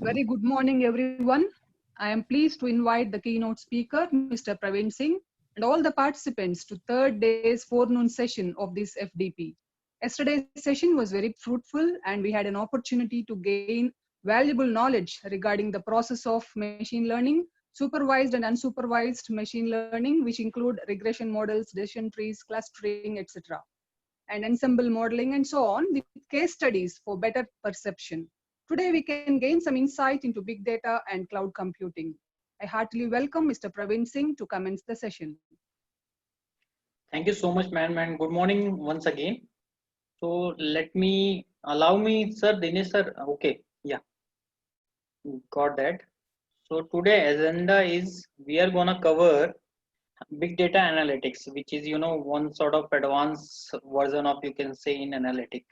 Very good morning, everyone. I am pleased to invite the keynote speaker, Mr. Praveen Singh, and all the participants to third day's forenoon session of this FDP. Yesterday's session was very fruitful, and we had an opportunity to gain valuable knowledge regarding the process of machine learning, supervised and unsupervised machine learning, which include regression models, decision trees, clustering, etc., and ensemble modeling, and so on, with case studies for better perception. Today, we can gain some insight into big data and cloud computing. I heartily welcome Mr. Praveen Singh to commence the session. Thank you so much, ma'am, and good morning once again. So allow me, sir, Dinesh, sir. Okay, yeah, got that. So today agenda is we are gonna cover big data analytics, which is one sort of advanced version of you can say in analytic.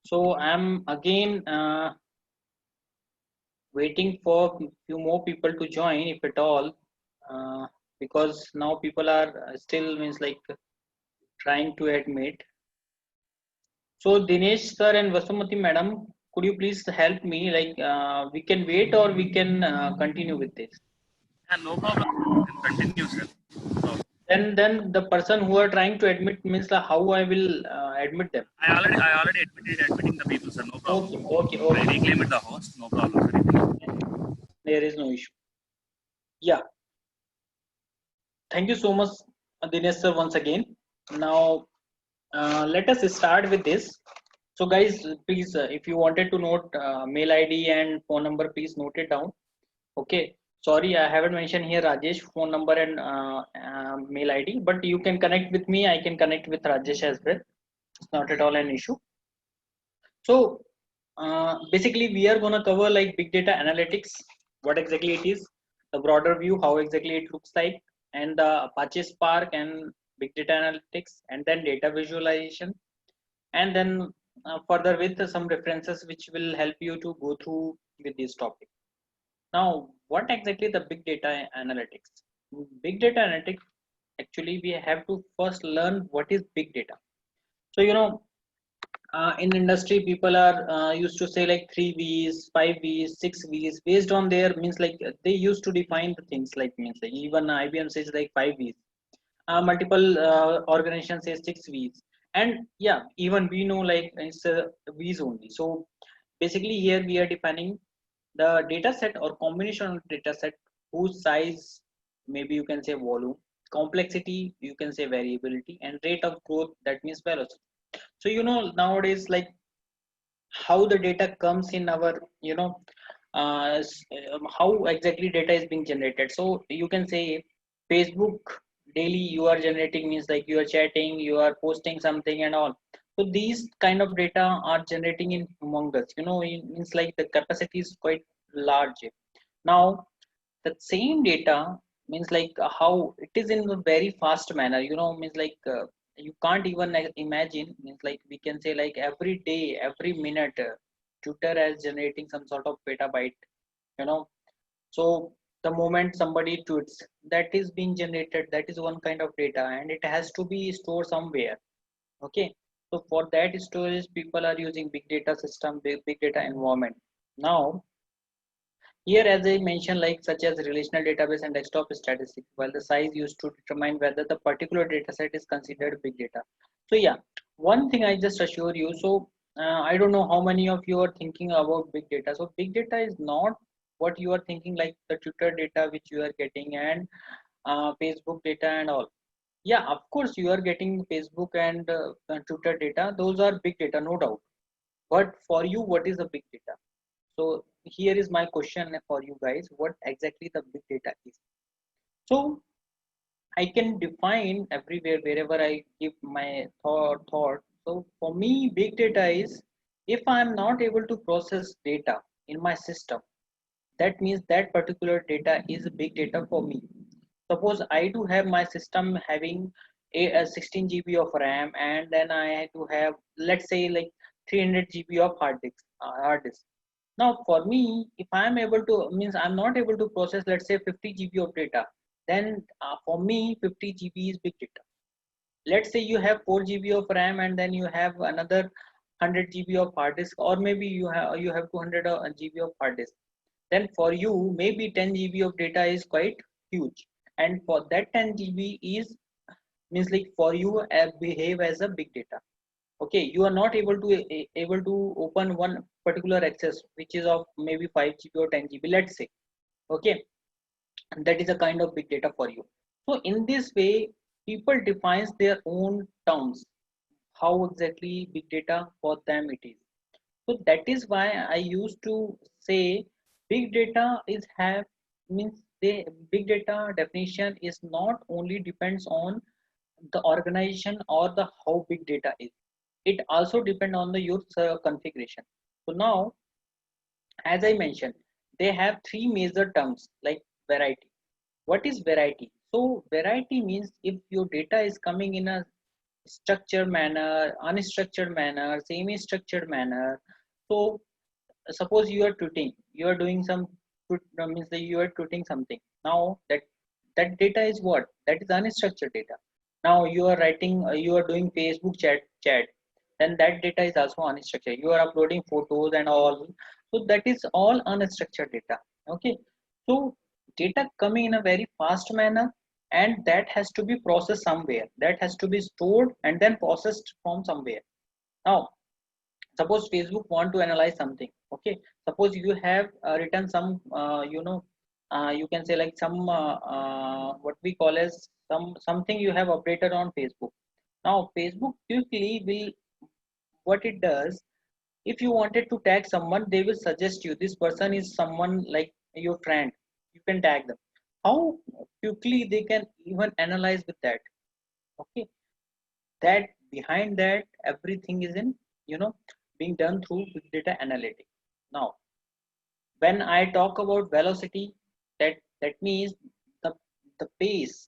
So I'm again waiting for few more people to join, if at all, because now people are still means like trying to admit. So Dinesh sir and Vasumati madam, could you please help me? Like we can wait or we can continue with this. Yeah, no problem. You can continue, sir. No problem. Then the person who are trying to admit means like how I will admit them. I already admitting the people, sir. No Okay, problem. okay, I okay. reclaimed the host. No problem, sir. You can- There is no issue. Yeah. Thank you so much, Dinesh sir, once again. Now let us start with this. So guys, please, if you wanted to note mail ID and phone number, please note it down. Okay. Sorry, I haven't mentioned here Rajesh phone number and mail ID, but you can connect with me. I can connect with Rajesh as well. It's not at all an issue. So basically, we are gonna cover like big data analytics, what exactly it is, the broader view, how exactly it looks like, and the Apache Spark and big data analytics, and then data visualization, and then further with some references which will help you to go through with this topic. Now, what exactly the big data analytics? Big data analytics, actually, we have to first learn what is big data. So, in industry, people are used to say like 3 V's, 5 V's, 6 V's based on their means like they used to define the things like means like even IBM says like 5 V's. Multiple organizations say 6 V's, and yeah, even we know like it's V's only. So basically, here we are defining the data set or combination of data set whose size, maybe you can say volume, complexity, you can say variability, and rate of growth, that means velocity. So nowadays like how the data comes in our how exactly data is being generated. So you can say Facebook daily you are generating means like you are chatting, you are posting something and all. So these kind of data are generating in humongous, it means like the capacity is quite large. Now that same data means like how it is in a very fast manner, means like you can't even imagine, means like we can say like every day, every minute, Twitter is generating some sort of petabyte, you know so the moment somebody tweets, that is being generated, that is one kind of data, and it has to be stored somewhere. Okay, so for that storage people are using big data system, big data environment. Now here, as I mentioned, like such as relational database and desktop statistics, while the size used to determine whether the particular data set is considered big data. So yeah, one thing I just assure you. So I don't know how many of you are thinking about big data. So big data is not what you are thinking like the Twitter data which you are getting and Facebook data and all. Yeah, of course you are getting Facebook and Twitter data. Those are big data, no doubt. But for you, what is the big data? So here is my question for you guys: what exactly the big data is? So I can define everywhere wherever I give my thought. So for me, big data is if I am not able to process data in my system, that means that particular data is big data for me. Suppose I do have my system having a 16 GB of RAM, and then I have to have, let's say, like 300 GB of hard disk. Now for me, if I am able to, means I'm not able to process, let's say 50 GB of data, then for me 50 GB is big data. Let's say you have 4 GB of RAM and then you have another 100 GB of hard disk, or maybe you have 200 GB of hard disk. then for you maybe 10 GB of data is quite huge, and for that 10 GB is means like for you behave as a big data. Okay, you are not able to able to open one particular access which is of maybe 5 GB or 10 GB, let's say. Okay, and that is a kind of big data for you. So in this way people defines their own terms how exactly big data for them it is. So that is why I used to say big data is have means the big data definition is not only depends on the organization or the how big data is, it also depend on the your configuration. So now as I mentioned, they have three major terms like variety. What is variety? So variety means if your data is coming in a structured manner, unstructured manner, semi-structured manner. So suppose you are tweeting, you are doing some means that you are tweeting something. Now that data is what? That is unstructured data. Now you are writing, you are doing Facebook chat, then that data is also unstructured. You are uploading photos and all, so that is all unstructured data. Okay, so data coming in a very fast manner, and that has to be processed somewhere. That has to be stored and then processed from somewhere. Now suppose Facebook want to analyze something. Okay, suppose you have written some you can say like some what we call as something you have updated on Facebook. Now Facebook quickly will what it does, if you wanted to tag someone they will suggest you this person is someone like your friend, you can tag them. How quickly they can even analyze with that. Okay, that behind that everything is in you know being done through big data analytics. Now when I talk about velocity, that means the the pace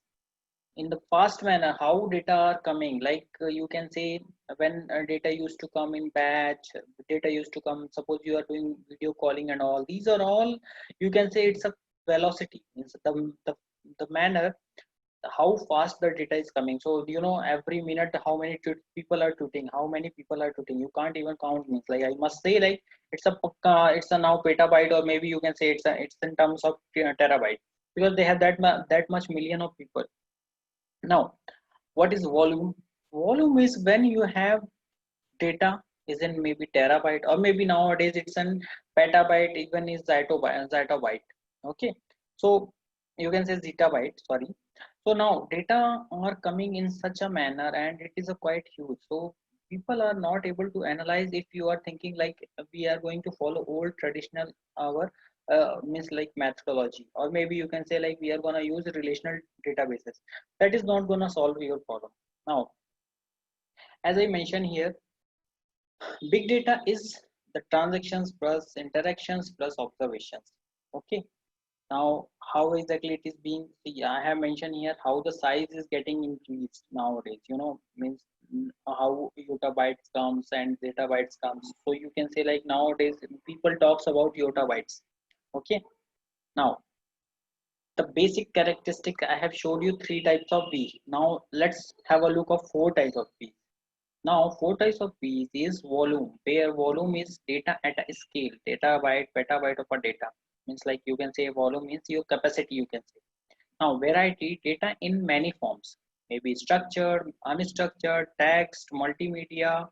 in the fast manner how data are coming, like you can say when data used to come in batch, data used to come, suppose you are doing video calling and all, these are all you can say it's a velocity, it's the manner how fast the data is coming. So you know every minute how many people are tweeting, how many people are tweeting, you can't even count. Means like I must say like it's a now petabyte, or maybe you can say it's in terms of terabyte, because they have that much million of people. Now what is volume? Volume is when you have data is in maybe terabyte, or maybe nowadays it's in petabyte, even is zettabyte. Okay, so you can say zettabyte, sorry. So now data are coming in such a manner and it is a quite huge, so people are not able to analyze. If you are thinking like we are going to follow old traditional our means like methodology, or maybe you can say like we are going to use relational databases, that is not going to solve your problem. Now as I mentioned here, big data is the transactions plus interactions plus observations. Okay, now how exactly it is being, see, I have mentioned here how the size is getting increased nowadays, means how yottabytes comes and zettabytes comes. So you can say like nowadays people talks about yottabytes. Okay, now the basic characteristic I have showed you three types of B. Now let's have a look of four types of B. Now, four types of P's is volume, where volume is data at a scale, petabyte, petabyte of a data. Means like you can say volume means your capacity, you can say. Now, variety, data in many forms, maybe structured, unstructured, text, multimedia,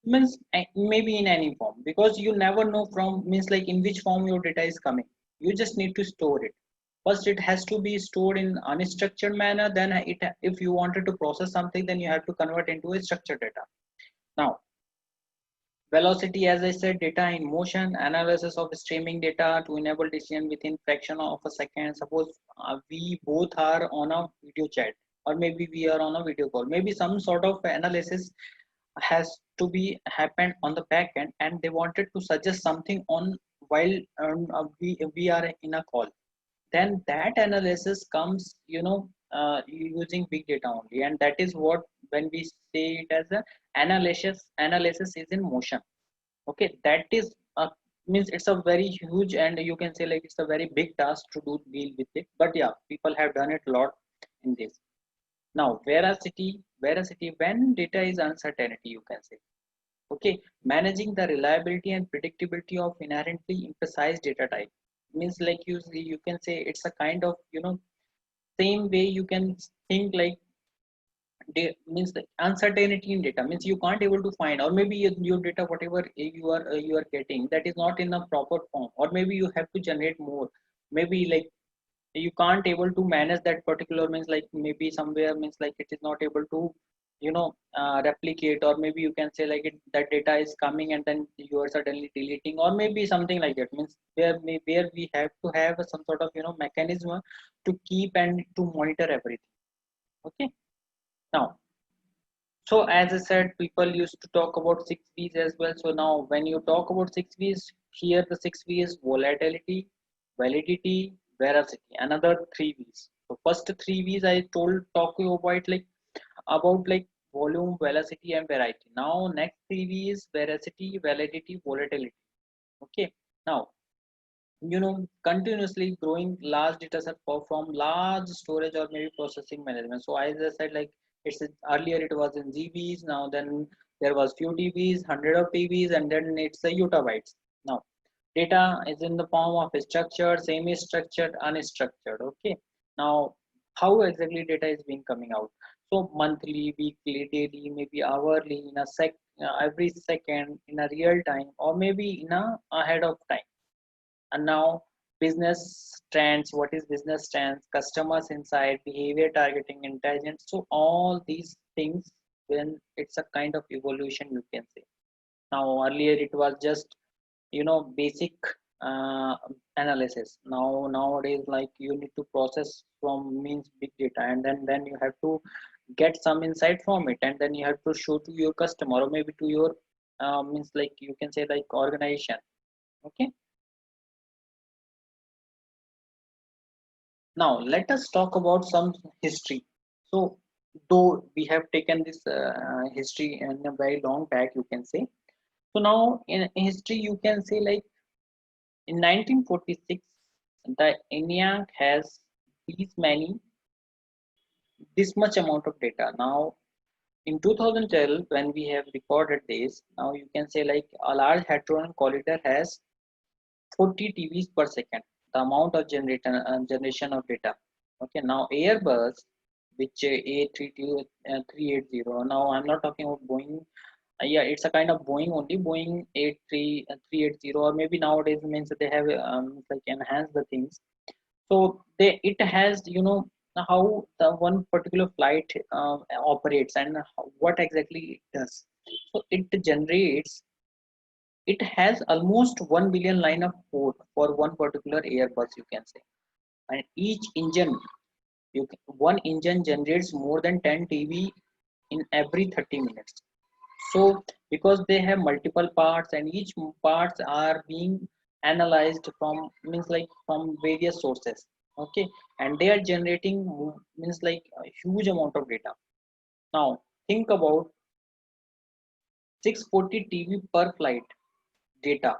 means maybe in any form, because you never know from means like in which form your data is coming. You just need to store it. First, it has to be stored in unstructured manner. Then, if you wanted to process something, then you have to convert into a structured data. Now, velocity, as I said, data in motion, analysis of streaming data to enable decision within fraction of a second. Suppose we both are on a video chat, or maybe we are on a video call. Maybe some sort of analysis has to be happened on the back end, and they wanted to suggest something on while we are in a call. Then that analysis comes, using big data only, and that is what when we say it as a analysis is in motion. Okay, that is means it's a very huge, and you can say like it's a very big task to do deal with it, but yeah, people have done it a lot in this. Now veracity when data is uncertainty, you can say. Okay, managing the reliability and predictability of inherently imprecise data type. means like you can say it's a kind of, same way you can think like means the uncertainty in data means you can't able to find, or maybe your data whatever you are getting, that is not in a proper form, or maybe you have to generate more, maybe like you can't able to manage that particular, means like maybe somewhere means like it is not able to replicate, or maybe you can say like that data is coming and then you are suddenly deleting, or maybe something like that, means where we have to have some sort of mechanism to keep and to monitor everything. Okay. Now, so as I said, people used to talk about 6 V's as well. So now when you talk about 6 V's, here the 6 V is volatility, validity, veracity. Another 3 V's. So first 3 V's I told talk you about like volume, velocity, and variety. Now next 3 V is veracity, validity, volatility. Okay. Now continuously growing large data set from large storage or maybe processing management. So as I said, like earlier it was in GBs, now then there was few dbs, 100 of TBs, and then it's a yottabytes. Now data is in the form of structured, semi structured, unstructured. Okay. Now how exactly data is being coming out? So monthly, weekly, daily, maybe hourly, in a every second, in a real time, or maybe in a ahead of time. And now business trends, what is business trends, customers insight, behavior targeting, intelligence. So all these things, when it's a kind of evolution, you can say. Now earlier it was just basic uh, analysis. Now nowadays, like, you need to process from means big data, and then you have to get some insight from it, and then you have to show to your customer, or maybe to your means like you can say like organization. Okay. Now, let us talk about some history. So, though we have taken this history in a very long back, you can say. So now, in history, you can say like in 1946, the ENIAC has these many, this much amount of data. Now, in 2012, when we have recorded this, now you can say like a large hadron collider has 40 TVs per second, the amount of generation of data. Okay, now Airbus, which A380, now I'm not talking about Boeing. Yeah, it's a kind of Boeing only, Boeing 380, or maybe nowadays means they have like enhanced the things. So it has how the one particular flight operates, and what exactly it does. So it generates, it has almost 1 billion line of code for one particular Airbus, you can say. And each engine, one engine generates more than 10 TB in every 30 minutes. So because they have multiple parts, and each parts are being analyzed from, means like from various sources. Okay. And they are generating means like a huge amount of data. Now think about 640 TB per flight data.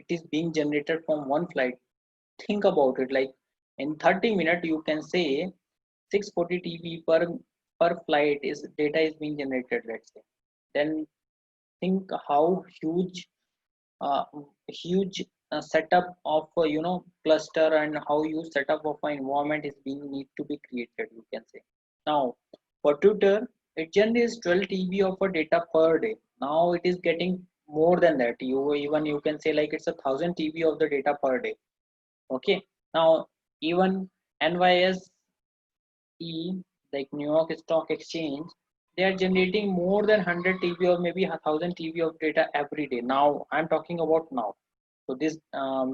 It is being generated from one flight. Think about it, like in 30 minutes you can say 640 TB per flight is data is being generated, let's say. Then think how uh, huge setup of cluster, and how huge setup of an environment is being need to be created, you can say. Now for Twitter, it generates 12 TB of a data per day. Now it is getting more than that. You can say like it's 1,000 TB of the data per day. Okay. Now even NYSE, like New York Stock Exchange, they are generating more than 100 TB or maybe 1,000 TB of data every day. Now I'm talking about now. So this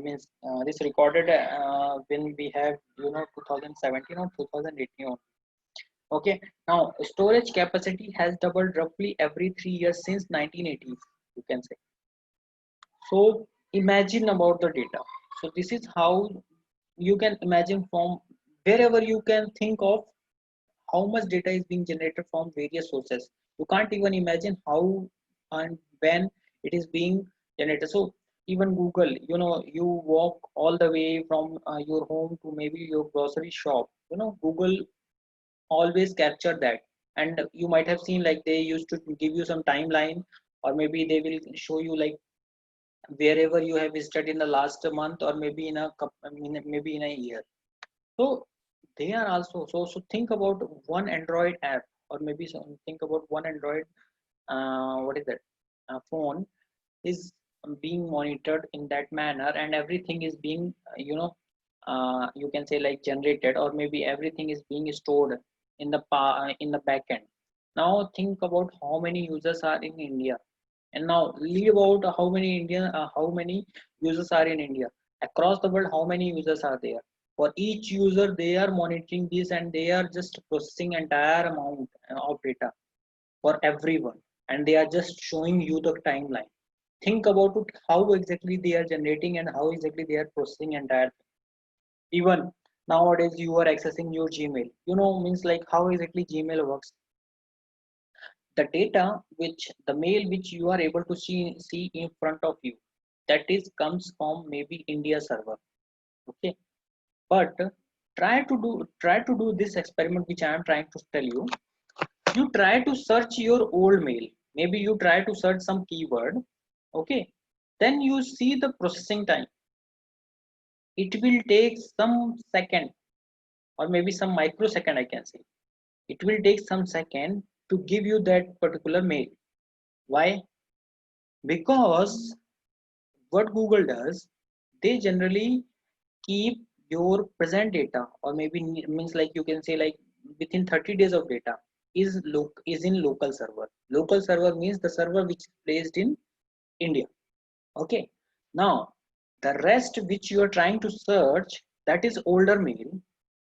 means this recorded when we have 2017 or 2018. Okay. Now storage capacity has doubled roughly every 3 years since 1980s, you can say. So imagine about the data. So this is how you can imagine, from wherever you can think of how much data is being generated from various sources. You can't even imagine how and when it is being generated. So even Google, you walk all the way from your home to maybe your grocery shop. Google always capture that. And you might have seen like they used to give you some timeline, or maybe they will show you like wherever you have visited in the last month, or maybe in a maybe in a year. So they are also, so think about one Android app, or maybe think about one Android, what is that, phone is being monitored in that manner, and everything is being you can say like generated, or maybe everything is being stored in the in the back end. Now think about how many users are in India, and now leave out how many users are in India. Across the world, how many users are there? For each user, they are monitoring this, and they are just processing entire amount of data for everyone, and they are just showing you the timeline. Think about it, how exactly they are generating and how exactly they are processing entire thing. Even nowadays, you are accessing your Gmail. You know, means like how exactly Gmail works. The data which the mail which you are able to see in front of you, that is comes from maybe India server. Okay, but try to do this experiment which I am trying to tell you. You try to search your old mail, maybe you try to search some keyword. Okay, then you see the processing time. It will take some second, or maybe some microsecond, I can say. It will take some second to give you that particular mail. Why? Because what Google does, they generally keep your present data, or maybe means like you can say like within 30 days of data is in local server. Local server means the server which is placed in India. Okay, now the rest which you are trying to search, that is older mail,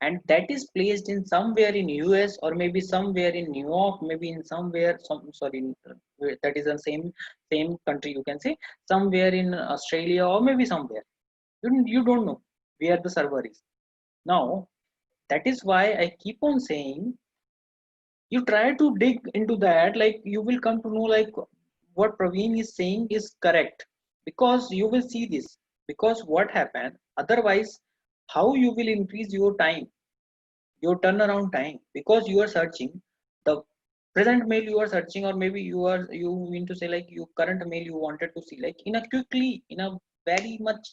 and that is placed in somewhere in US, or maybe somewhere in New York, maybe in somewhere that is the same country, you can say somewhere in Australia, or maybe somewhere you don't know where the server is. Now that is why I keep on saying, you try to dig into that, like you will come to know like what Praveen is saying is correct, because you will see this. Because what happened otherwise, how you will increase your time, your turnaround time, because you are searching the present mail you are searching, or maybe you mean to say like your current mail you wanted to see like in a quickly, in a very much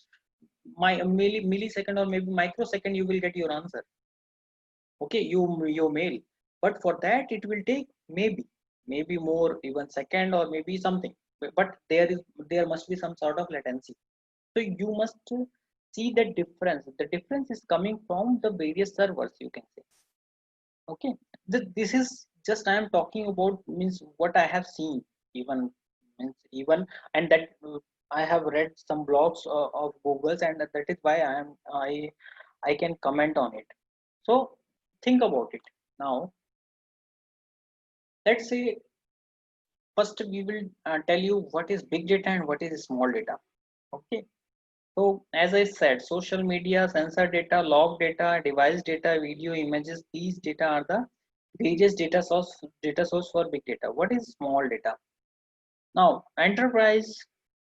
my millisecond, or maybe microsecond, you will get your answer. Okay, your mail. But for that it will take maybe more even second, or maybe something. But there must be some sort of latency. So you must see the difference. The difference is coming from the various servers, you can say. Okay, this is just I am talking about, means what I have seen. Even even and that I have read some blogs of Google's, and that is why I can comment on it. So think about it. Now let's say first we will tell you what is big data and what is small data. Okay, so as I said, social media, sensor data, log data, device data, video, images, these data are the various data source for big data. What is small data? Now enterprise,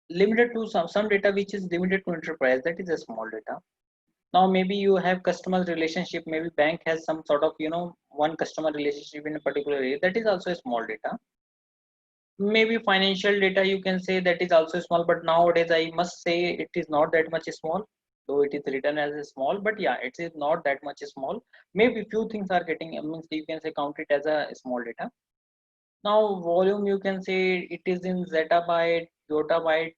limited to some data which is limited to enterprise, that is a small data. Now maybe you have customer relationship, maybe bank has some sort of one customer relationship in a particular area, that is also a small data. Maybe financial data, you can say that is also small, but nowadays I must say it is not that much small, though it is written as a small, but yeah, it is not that much small. Maybe few things are getting, means you can say count it as a small data. Now volume, you can say it is in zettabyte, yottabyte,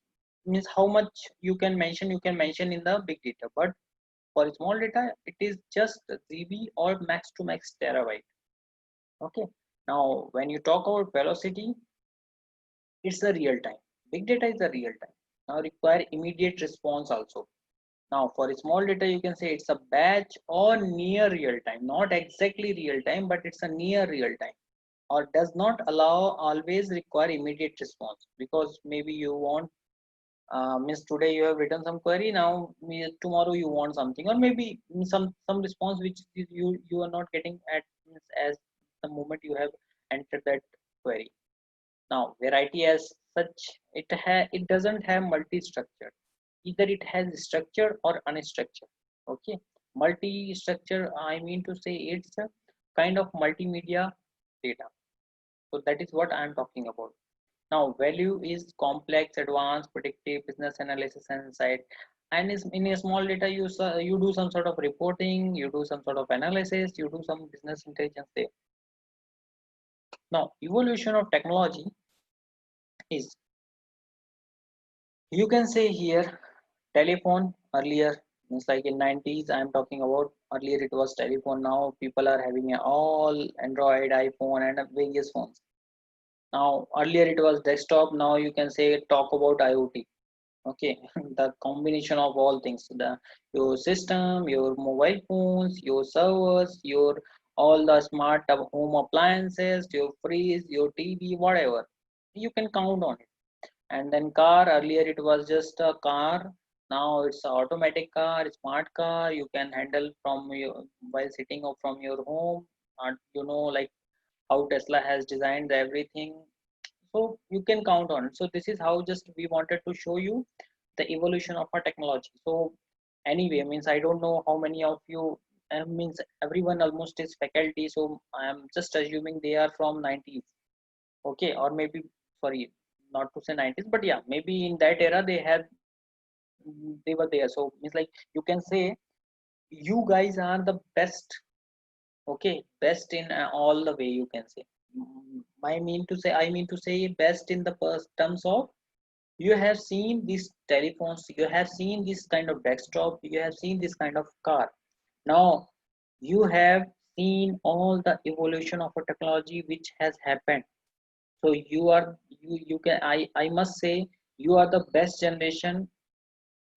means how much you can mention in the big data. But for small data it is just GB or max to max terabyte. Okay, now when you talk about velocity, it's the real time. Big data is the real time. Now require immediate response also. Now for small data, you can say it's a batch or near real time, not exactly real time, but it's a near real time, or does not allow always require immediate response. Because maybe you want, means today you have written some query, now tomorrow you want something, or maybe some response which you are not getting at, means as the moment you have entered that query. Now, variety as such, it doesn't have multi-structure. Either it has structure or unstructured. Okay, multi-structure, I mean to say it's a kind of multimedia data. So that is what I am talking about. Now, value is complex, advanced, predictive, business analysis, and insight. And is in a small data, you do some sort of reporting, you do some sort of analysis, you do some business intelligence there. Now, evolution of technology is, you can say here, telephone earlier, it's like in 90s. I'm talking about earlier it was telephone. Now people are having a all Android, iPhone, and various phones. Now earlier it was desktop. Now you can say talk about IoT. Okay, the combination of all things, the your system, your mobile phones, your servers, your all the smart home appliances, your fridge, your TV, whatever, you can count on it. And then car, earlier it was just a car. Now it's a automatic car, smart car, you can handle from your while sitting or from your home. And you know, like how Tesla has designed everything, so you can count on it. So this is how just we wanted to show you the evolution of our technology. So anyway, means I don't know how many of you, means everyone almost is faculty, so I am just assuming they are from 90s. Okay, or maybe, sorry, not to say 90s, but yeah, maybe in that era they had, they were there. So means like you can say you guys are the best. Okay, best in all the way, you can say. I mean to say best in the first terms of, you have seen these telephones, you have seen this kind of desktop, you have seen this kind of car. Now you have seen all the evolution of a technology which has happened. So you can, I must say, you are the best generation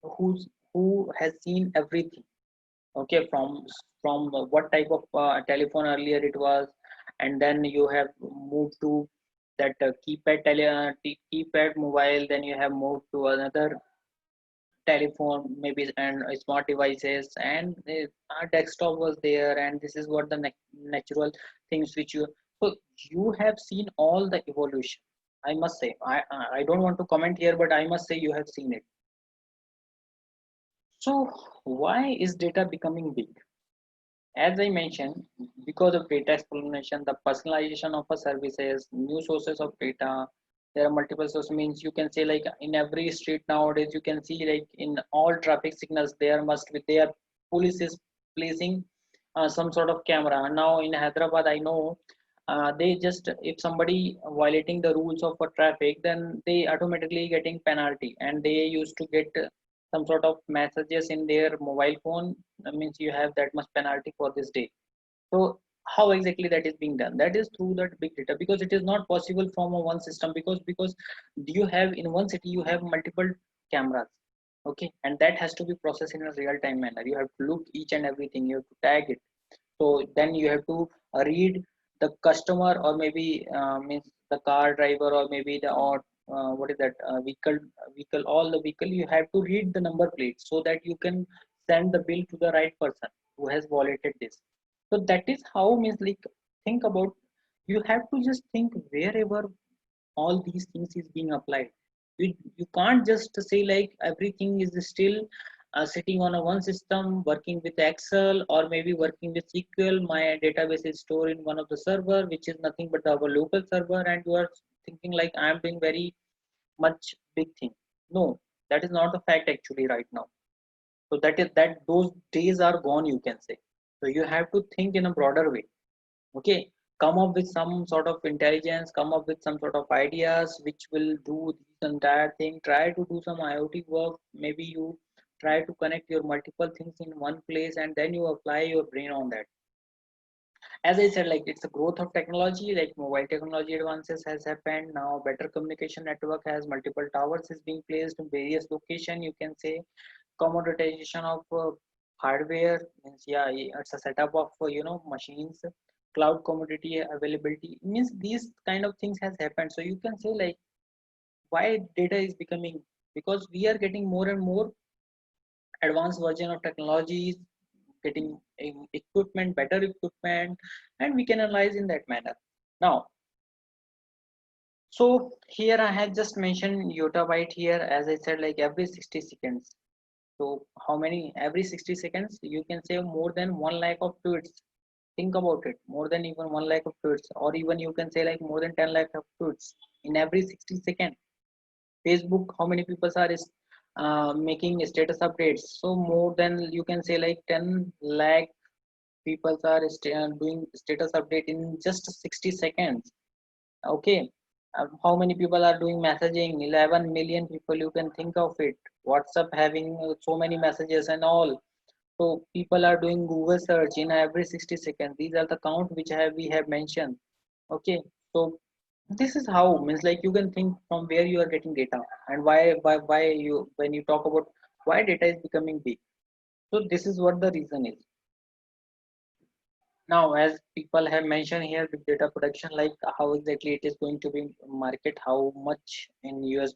who has seen everything. Okay, from what type of telephone earlier it was, and then you have moved to that keypad mobile, then you have moved to another telephone maybe, and smart devices, and our desktop was there, and this is what the natural things which you, so you have seen all the evolution. I must say, I don't want to comment here, but I must say you have seen it. So why is data becoming big? As I mentioned, because of data explanation, the personalization of a services, new sources of data, there are multiple sources. Means you can say like in every street nowadays, you can see like in all traffic signals, there must be, there police is placing some sort of camera. Now in Hyderabad, I know they just, if somebody violating the rules of a traffic, then they automatically getting penalty, and they used to get some sort of messages in their mobile phone. That means you have that much penalty for this day. So how exactly that is being done? That is through that big data, because it is not possible from a one system, because you have in one city you have multiple cameras. Okay, and that has to be processed in a real time manner. You have to look each and everything, you have to tag it. So then you have to read the customer, or maybe means the car driver, or maybe the, or what is that vehicle, all the vehicle, you have to read the number plate so that you can send the bill to the right person who has violated this. So that is how, means like, think about, you have to just think wherever all these things is being applied. You can't just say like everything is still sitting on a one system working with Excel, or maybe working with SQL. My database is stored in one of the server, which is nothing but our local server, and you are thinking like I am doing very much big thing. No, that is not the fact actually right now. So that is that those days are gone, you can say. So you have to think in a broader way. Okay, come up with some sort of intelligence, come up with some sort of ideas which will do this entire thing. Try to do some IoT work. Maybe you try to connect your multiple things in one place, and then you apply your brain on that. As I said, like it's a growth of technology, like mobile technology advances has happened. Now better communication network has multiple towers is being placed in various location, you can say. Commoditization of hardware means, yeah, it's a setup of machines. Cloud commodity availability means these kind of things has happened. So you can say like why data is becoming, because we are getting more and more advanced version of technologies, getting equipment, better equipment, and we can analyze in that manner. Now, so here I have just mentioned yottabyte here, as I said, like every 60 seconds. So how many, every 60 seconds you can save more than 1 lakh of tweets. Think about it, more than even 1 lakh of tweets, or even you can say like more than 10 lakh of tweets in every 60 seconds. Facebook, how many people are making status updates? So more than you can say like 10 lakh people are doing status update in just 60 seconds. Okay. How many people are doing messaging? 11 million people, you can think of it. WhatsApp having so many messages and all. So people are doing Google search in every 60 seconds. These are the count which we have mentioned. Okay. So this is how, means like you can think from where you are getting data, and why you, when you talk about why data is becoming big. So this is what the reason is. Now, as people have mentioned here, big data production, like how exactly it is going to be market, how much in US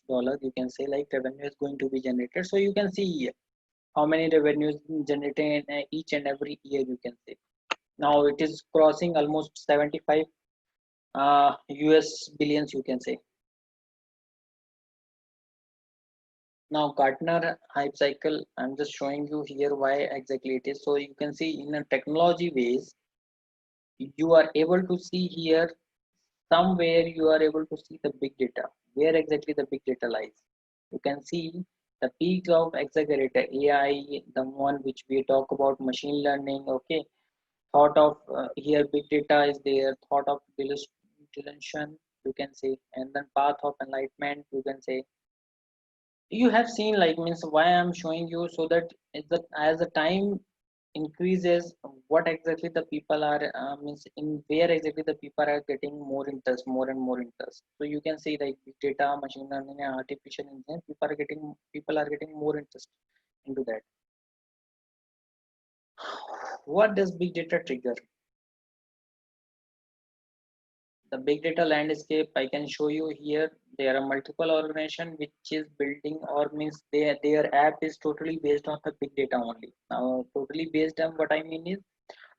dollar, you can say like revenue is going to be generated. So you can see here how many revenues generated in each and every year, you can say. Now it is crossing almost 75 US billions, you can say. Now Gartner hype cycle, I'm just showing you here why exactly it is. So you can see in a technology ways, you are able to see here somewhere you are able to see the big data, where exactly the big data lies. You can see the peaks of exaggerated AI, the one which we talk about machine learning. Okay, thought of here big data is there, thought of delusion, you can say, and then path of enlightenment, you can say. You have seen like, means why I'm showing you, so that as the time increases, what exactly the people are means in where exactly the people are getting more interest, more and more interest. So you can see like big data, machine learning, and artificial intelligence, people are getting more interest into that. What does big data trigger? The big data landscape, I can show you here. There are multiple organization which is building, or means their app is totally based on the big data only. Now totally based on, what I mean is,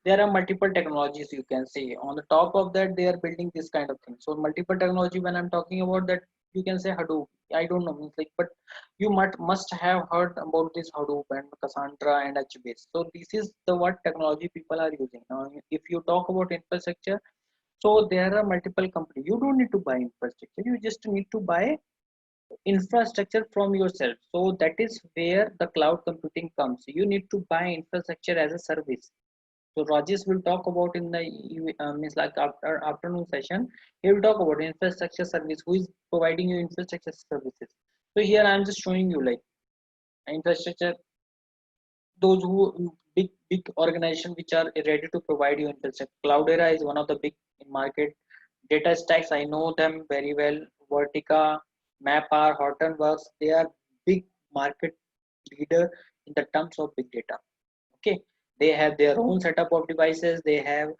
there are multiple technologies, you can say. On the top of that, they are building this kind of thing. So multiple technology, when I'm talking about that, you can say Hadoop. I don't know, means like, but you must have heard about this Hadoop and Cassandra and HBase. So this is the what technology people are using. Now if you talk about infrastructure, so there are multiple companies. You don't need to buy infrastructure, you just need to buy infrastructure from yourself. So that is where the cloud computing comes. You need to buy infrastructure as a service. So Rajesh will talk about in the means like afternoon session. He will talk about infrastructure service. Who is providing you infrastructure services? So here I am just showing you like infrastructure. Those who big organization which are ready to provide you infrastructure. Cloudera is one of the big in market. Data stacks, I know them very well. Vertica, MapR, Hortonworks, they are big market leader in the terms of big data. Okay, they have their own setup of devices. They have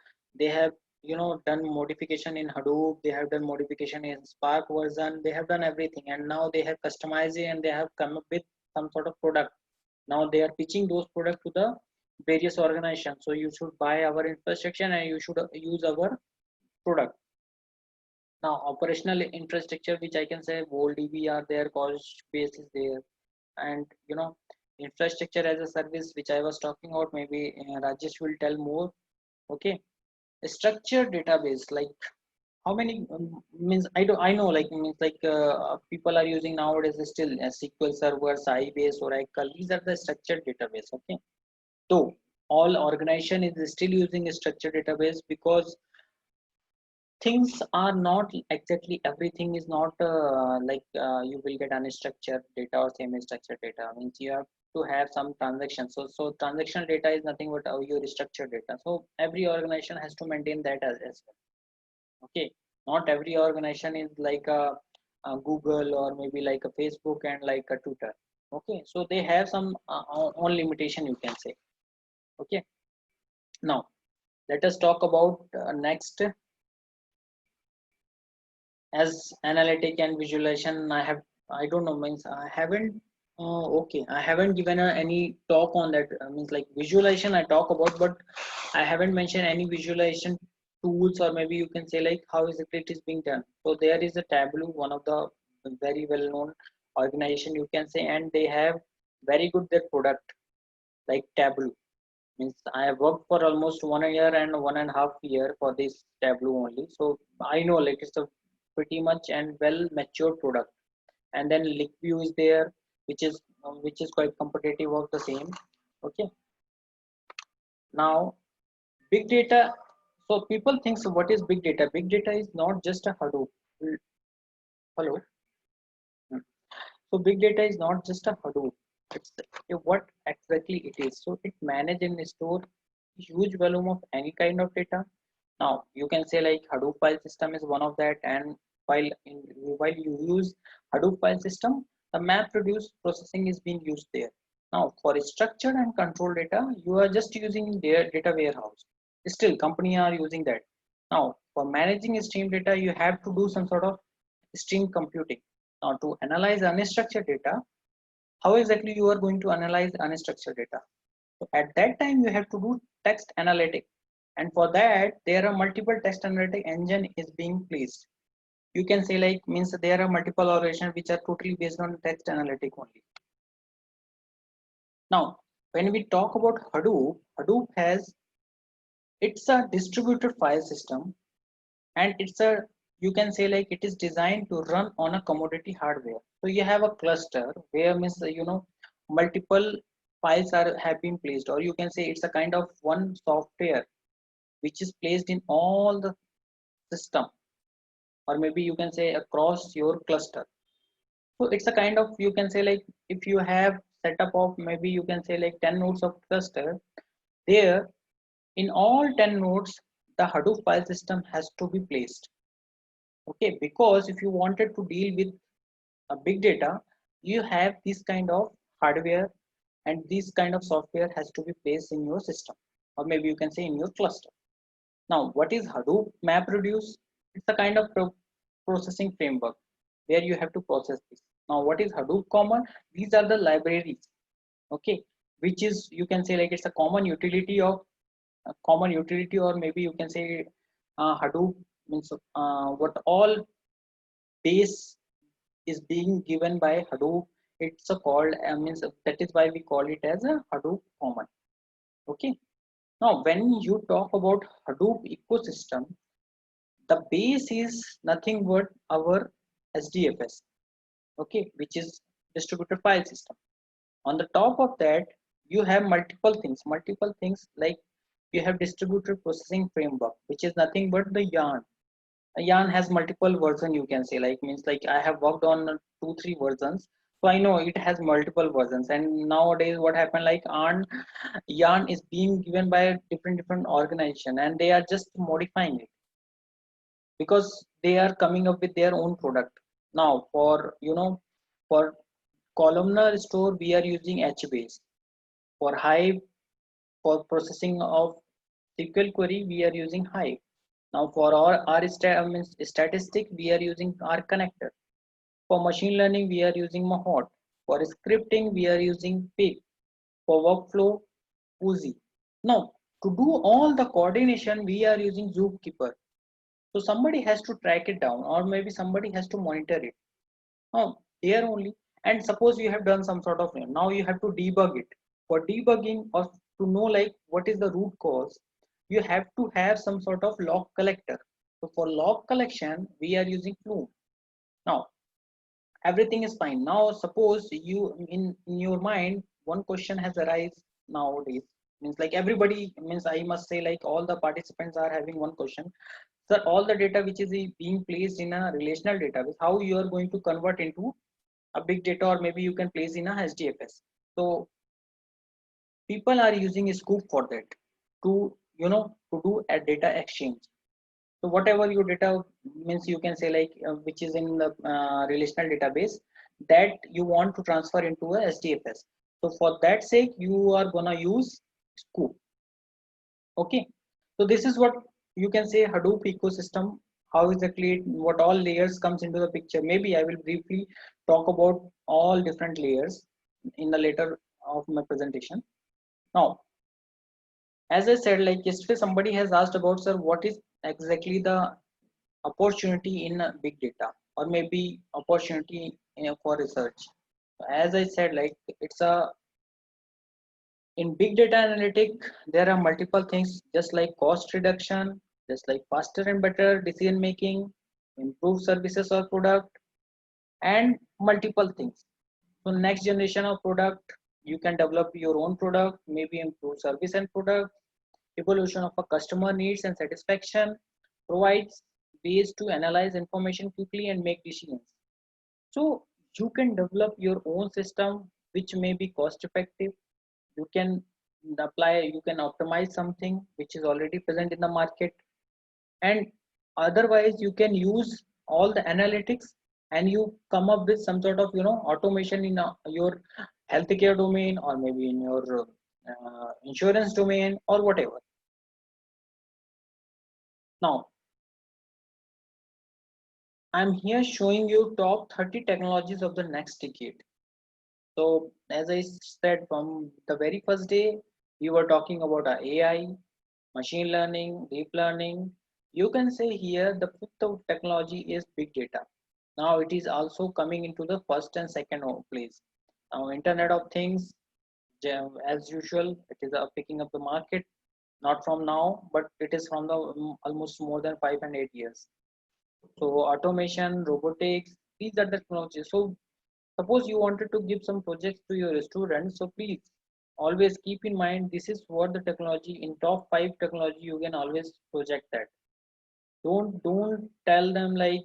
done modification in Hadoop. They have done modification in Spark version. They have done everything, and now they have customized it, and they have come up with some sort of product. Now they are pitching those products to the various organizations. So you should buy our infrastructure and you should use our product. Now operational infrastructure, which I can say VolDB are there, cost base is there, and infrastructure as a service, which I was talking about. Maybe Rajesh will tell more. Okay, a structured database, like how many means I know, like means like people are using nowadays is still SQL Server, Sybase, Oracle. These are the structured database. Okay, so all organization is still using a structured database, because things are not exactly, everything is not you will get unstructured data or semi structured data. Means you have to have some transactions. So transaction data is nothing but your structured data. So every organization has to maintain that as well. Okay, not every organization is like a Google, or maybe like a Facebook and like a Twitter. Okay, so they have some own limitation, you can say. Okay, now let us talk about next. As analytic and visualization, I don't know, means I haven't okay, I haven't given any talk on that. Means like visualization I talk about, but I haven't mentioned any visualization tools, or maybe you can say like how is it is being done. So there is a Tableau, one of the very well known organization, you can say, and they have very good their product like Tableau. Means I have worked for almost 1 year and 1.5 year for this Tableau only. So I know like it's a pretty much and well matured product. And then LickView is there, which is quite competitive of the same. Okay. Now big data. So people think, so what is big data? Big data is not just a Hadoop. Hello. Hmm. So big data is not just a Hadoop. It's what exactly it is. So it manages and store huge volume of any kind of data. Now you can say like Hadoop file system is one of that, and while you use Hadoop file system, the MapReduce processing is being used there. Now for structured and controlled data, you are just using their data warehouse. Still, company are using that. Now for managing stream data, you have to do some sort of stream computing. Now to analyze unstructured data, how exactly you are going to analyze unstructured data? So at that time, you have to do text analytic, and for that, there are multiple text analytic engine is being placed. You can say like means there are multiple operations which are totally based on text analytic only. Now, when we talk about Hadoop, Hadoop has it's a distributed file system, and it's a you can say like it is designed to run on a commodity hardware. So you have a cluster where means multiple files are have been placed, or you can say it's a kind of one software which is placed in all the system, or maybe you can say across your cluster. So it's a kind of you can say like if you have setup of maybe you can say like 10 nodes of cluster, there in all 10 nodes the Hadoop file system has to be placed. Okay, because if you wanted to deal with a big data, you have this kind of hardware, and this kind of software has to be placed in your system, or maybe you can say in your cluster. Now what is Hadoop MapReduce? It's a kind of processing framework where you have to process this. Now what is Hadoop Common? These are the libraries, okay, which is you can say like it's a common utility of or maybe you can say Hadoop means what all base is being given by Hadoop. It's a called means that is why we call it as a Hadoop Common. Okay. Now when you talk about Hadoop ecosystem, the base is nothing but our SDFS, okay, which is distributed file system. On the top of that, you have multiple things like you have distributed processing framework, which is nothing but the Yarn. Yarn has multiple version, you can say like means like I have worked on 2 3 versions, so I know it has multiple versions. And nowadays what happened like Yarn is being given by different organization, and they are just modifying it because they are coming up with their own product. Now for for columnar store we are using HBase. For Hive, for processing of SQL query we are using Hive. Now for our statistic we are using R connector. For machine learning we are using Mahot. For scripting we are using Pig. For workflow Uzi. Now to do all the coordination we are using Zookeeper. So somebody has to track it down, or maybe somebody has to monitor it. Now here only, and suppose you have done some sort of now you have to debug it. For debugging or to know like what is the root cause, you have to have some sort of log collector. So for log collection we are using Flume. Now everything is fine. Now suppose you in your mind one question has arisen nowadays, means like everybody means I must say like all the participants are having one question. So all the data which is being placed in a relational database, how you are going to convert into a big data, or maybe you can place in a HDFS. So people are using Scoop for that to to do a data exchange. So whatever your data means you can say like which is in the relational database that you want to transfer into a SDFS. So for that sake you are gonna use Scoop. Okay. So this is what you can say Hadoop ecosystem. How exactly what all layers comes into the picture. Maybe I will briefly talk about all different layers in the later of my presentation. Now, as I said, like yesterday somebody has asked about, sir, what is exactly the opportunity in big data, or maybe opportunity for research. As I said, like it's a In big data analytic, there are multiple things just like cost reduction, just like faster and better decision making, improved services or product, and multiple things. So next generation of product, you can develop your own product, maybe improve service and product, evolution of a customer needs and satisfaction, provides ways to analyze information quickly and make decisions. So you can develop your own system which may be cost effective. You can apply, you can optimize something which is already present in the market, and otherwise you can use all the analytics and you come up with some sort of automation in your healthcare domain or maybe in your insurance domain or whatever. Now I'm here showing you top 30 technologies of the next decade. So as I said, from the very first day we were talking about AI, machine learning, deep learning. You can say here the fifth of technology is big data. Now it is also coming into the first and second place. Now Internet of Things, as usual, it is picking up the market, not from now, but it is from the almost more than 5 and 8 years. So automation, robotics, these are the technologies. So suppose you wanted to give some projects to your students, so please always keep in mind this is what the technology in top 5 technology you can always project that. Don't tell them like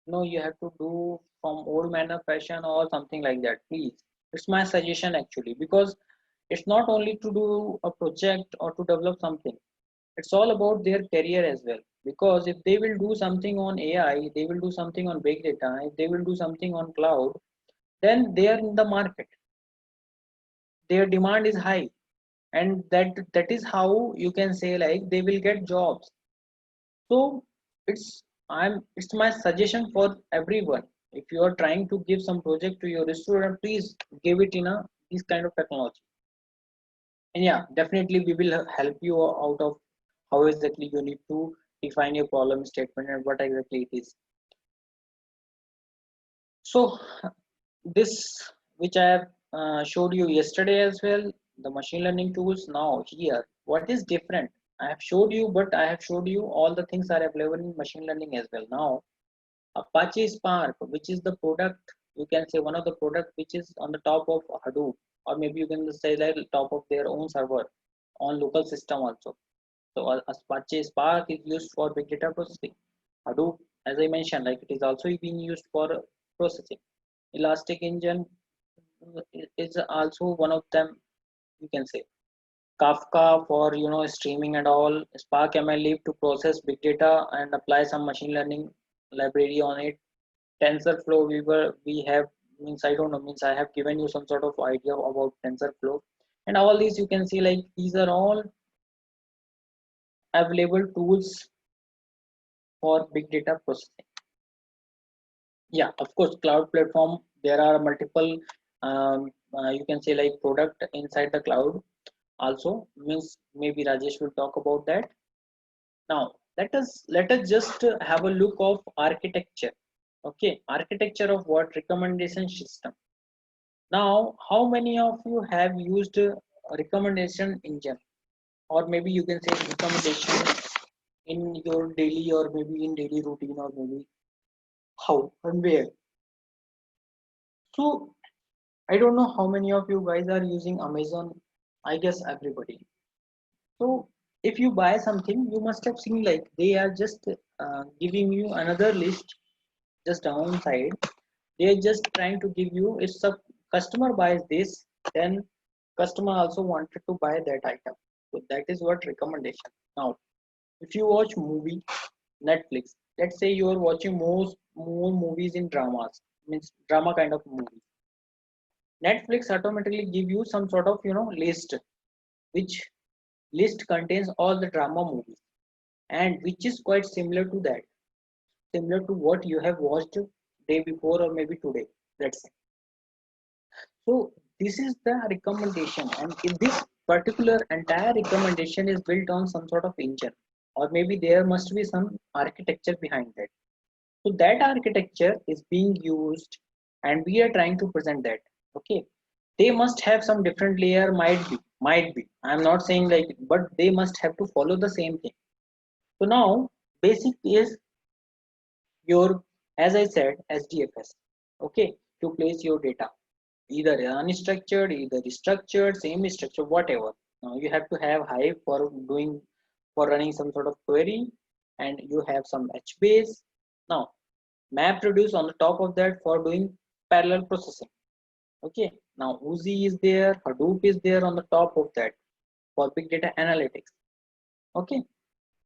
no you have to do from old manner fashion or something like that. Please, it's my suggestion actually, because it's not only to do a project or to develop something, it's all about their career as well. Because if they will do something on AI, they will do something on big data, if they will do something on cloud, then they are in the market, their demand is high, and that is how you can say like they will get jobs. So it's it's my suggestion for everyone, if you are trying to give some project to your student, please give it in a this kind of technology. And yeah, definitely we will help you out of how exactly you need to define your problem statement and what exactly it is. So this which I have showed you yesterday as well, the machine learning tools. Now here what is different, I have showed you, but I have showed you all the things are available in machine learning as well. Now Apache Spark, which is the product, you can say one of the product which is on the top of Hadoop, or maybe you can say that top of their own server on local system also. So Apache Spark is used for big data processing. Hadoop, as I mentioned, like it is also being used for processing. Elastic Engine is also one of them, you can say. Kafka for streaming and all. Spark ML to process big data and apply some machine learning library on it. TensorFlow we have, means I don't know, means I have given you some sort of idea about TensorFlow, and all these you can see like these are all available tools for big data processing. Yeah, of course, cloud platform, there are multiple you can say like product inside the cloud also, means maybe Rajesh will talk about that. Now let us just have a look of architecture. Okay, architecture of what? Recommendation system. Now how many of you have used a recommendation engine, or maybe you can say recommendation in your daily or maybe in daily routine, or maybe how and where? So I don't know how many of you guys are using Amazon. I guess everybody. So if you buy something, you must have seen like they are just giving you another list just downside. They are just trying to give you, if the customer buys this, then customer also wanted to buy that item. So that is what recommendation. Now, if you watch movie, Netflix, let's say you are watching more movies in dramas, means drama kind of movies. Netflix automatically give you some sort of list, which list contains all the drama movies, and which is quite similar to that, similar to what you have watched day before or maybe today. Let's say. So this is the recommendation, and in this particular entire recommendation is built on some sort of engine, or maybe there must be some architecture behind that. So that architecture is being used, and we are trying to present that. Okay. they must have some different layer, might be. I'm not saying like, but they must have to follow the same thing. So now basic is your, as I said, SDFS. Okay, to place your data, either unstructured, either structured, semi structured, whatever. Now you have to have Hive for doing, for running some sort of query, and you have some HBase. Now MapReduce on the top of that for doing parallel processing. Okay, now Uzi is there, Hadoop is there on the top of that for big data analytics. Okay,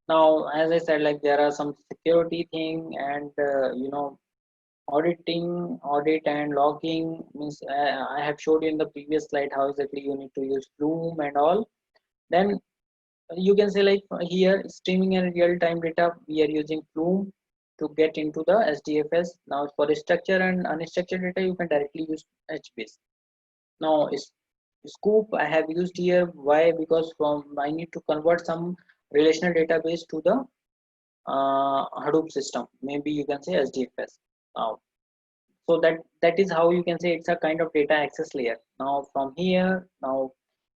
now as I said, like there are some security thing, and auditing, audit and logging means, I have showed you in the previous slide how exactly you need to use Flume and all. Then you can say like here streaming and real-time data, we are using Flume to get into the SDFS. Now for structure and unstructured data, you can directly use HBase. Now Scoop I have used here. Why? Because from I need to convert some relational database to the Hadoop system. Maybe you can say SDFS. Now, so that is how you can say it's a kind of data access layer. Now from here, now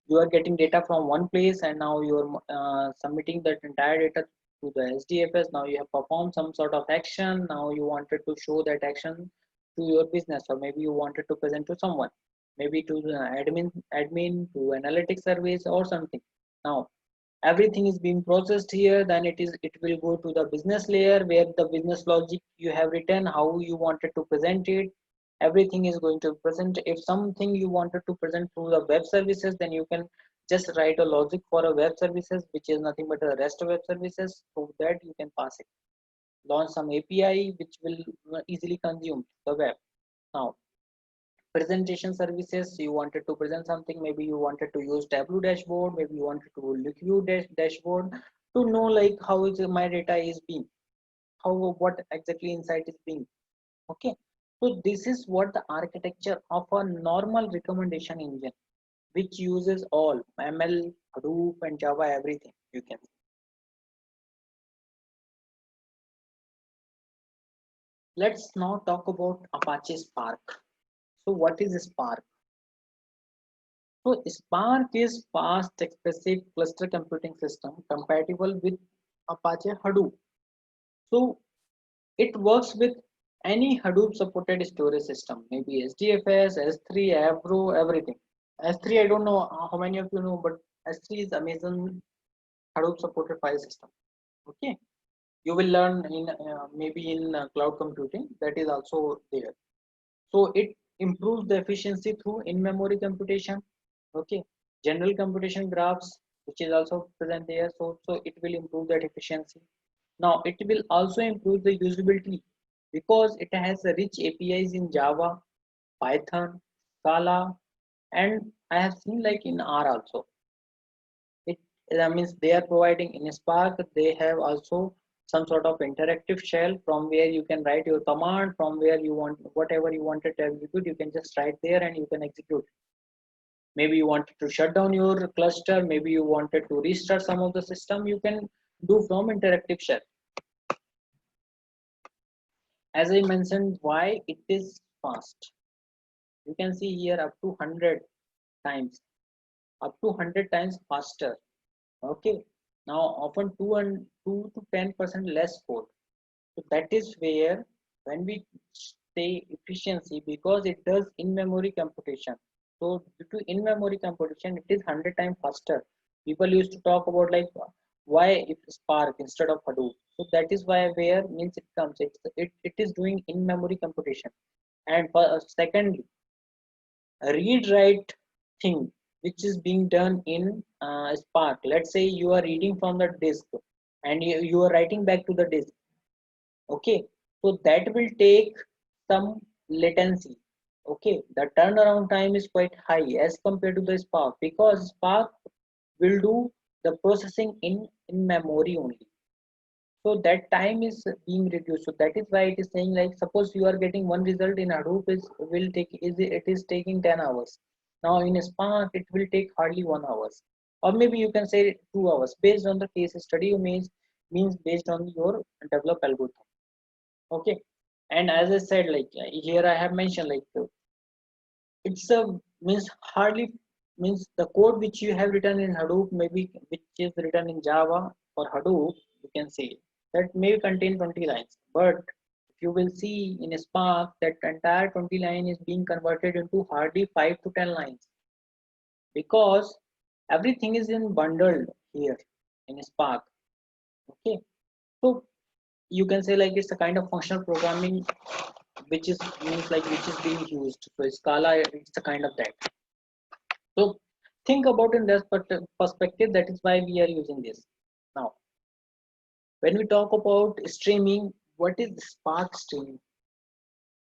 you are getting data from one place, and now you are submitting that entire data to the SDFS. Now you have performed some sort of action. Now you wanted to show that action to your business, or maybe you wanted to present to someone, maybe to the admin to analytics service or something. Now everything is being processed here. Then it will go to the business layer, where the business logic you have written, how you wanted to present it, everything is going to present. If something you wanted to present through the web services, then you can just write a logic for a web services, which is nothing but a REST web services. So that you can pass it, launch some API which will easily consume the web. Now presentation services, you wanted to present something, maybe you wanted to use Tableau dashboard, maybe you wanted to Liquid dashboard to know like how is my data is being, how, what exactly insight is being. Okay, so this is what the architecture of a normal recommendation engine, which uses all ML, Hadoop and Java, everything you can. Let's now talk about Apache Spark. So what is Spark? So Spark is fast, expressive cluster computing system compatible with Apache Hadoop. So it works with any Hadoop supported storage system, maybe SDFS, S3, Avro, everything. S3, I don't know how many of you know, but S3 is Amazon Hadoop supported file system. Okay, you will learn in maybe in cloud computing, that is also there. So it improves the efficiency through in-memory computation. Okay, general computation graphs, which is also present there. So it will improve that efficiency. Now it will also improve the usability, because it has a rich APIs in Java, Python, Scala, and I have seen like in R also. It that means they are providing in Spark. They have also some sort of interactive shell from where you can write your command, from where you want whatever you wanted to execute, you can just write there and you can execute. Maybe you wanted to shut down your cluster, maybe you wanted to restart some of the system, you can do from interactive shell. As I mentioned, why it is fast, you can see here up to 100 times, up to 100 times faster. Okay, now often 2 to 10% less code. So that is where when we say efficiency, because it does in-memory computation. So due to in-memory computation, it is 100 times faster. People used to talk about like why if Spark instead of Hadoop. So that is why where means it comes. It is doing in-memory computation. And secondly, read write thing which is being done in Spark. Let's say you are reading from the disk and you are writing back to the disk. Okay, so that will take some latency. Okay, the turnaround time is quite high as compared to the Spark, because Spark will do the processing in memory only. So that time is being reduced. So that is why it is saying like suppose you are getting one result in Hadoop it is taking 10 hours. Now in Spark it will take hardly 1 hour, or maybe you can say 2 hours based on the case study, means based on your developed algorithm. Okay, and as I said, like here I have mentioned like it's a means hardly means the code which you have written in Hadoop, maybe which is written in Java or Hadoop, you can say that may contain 20 lines. But if you will see in Spark, that entire 20 line is being converted into hardly 5 to 10 lines, because everything is in bundled here in Spark. Okay, so you can say like it's a kind of functional programming which is means like which is being used. So Scala, it's a kind of that. So think about in this perspective. That is why we are using this. Now, when we talk about streaming, what is Spark Stream?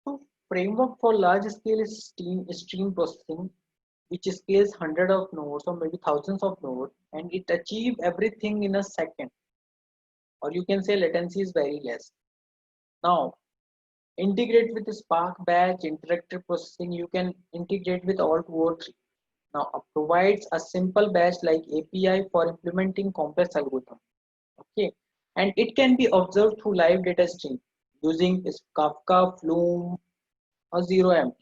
So framework for large scale stream processing, which scales hundred of nodes or maybe thousands of nodes, and it achieve everything in a second, or you can say latency is very less. Now, integrate with Spark Batch interactive processing. You can integrate with all two or three. Now, provides a simple batch like API for implementing complex algorithm. Okay, and it can be observed through live data stream using Kafka, Flume, or ZeroMQ.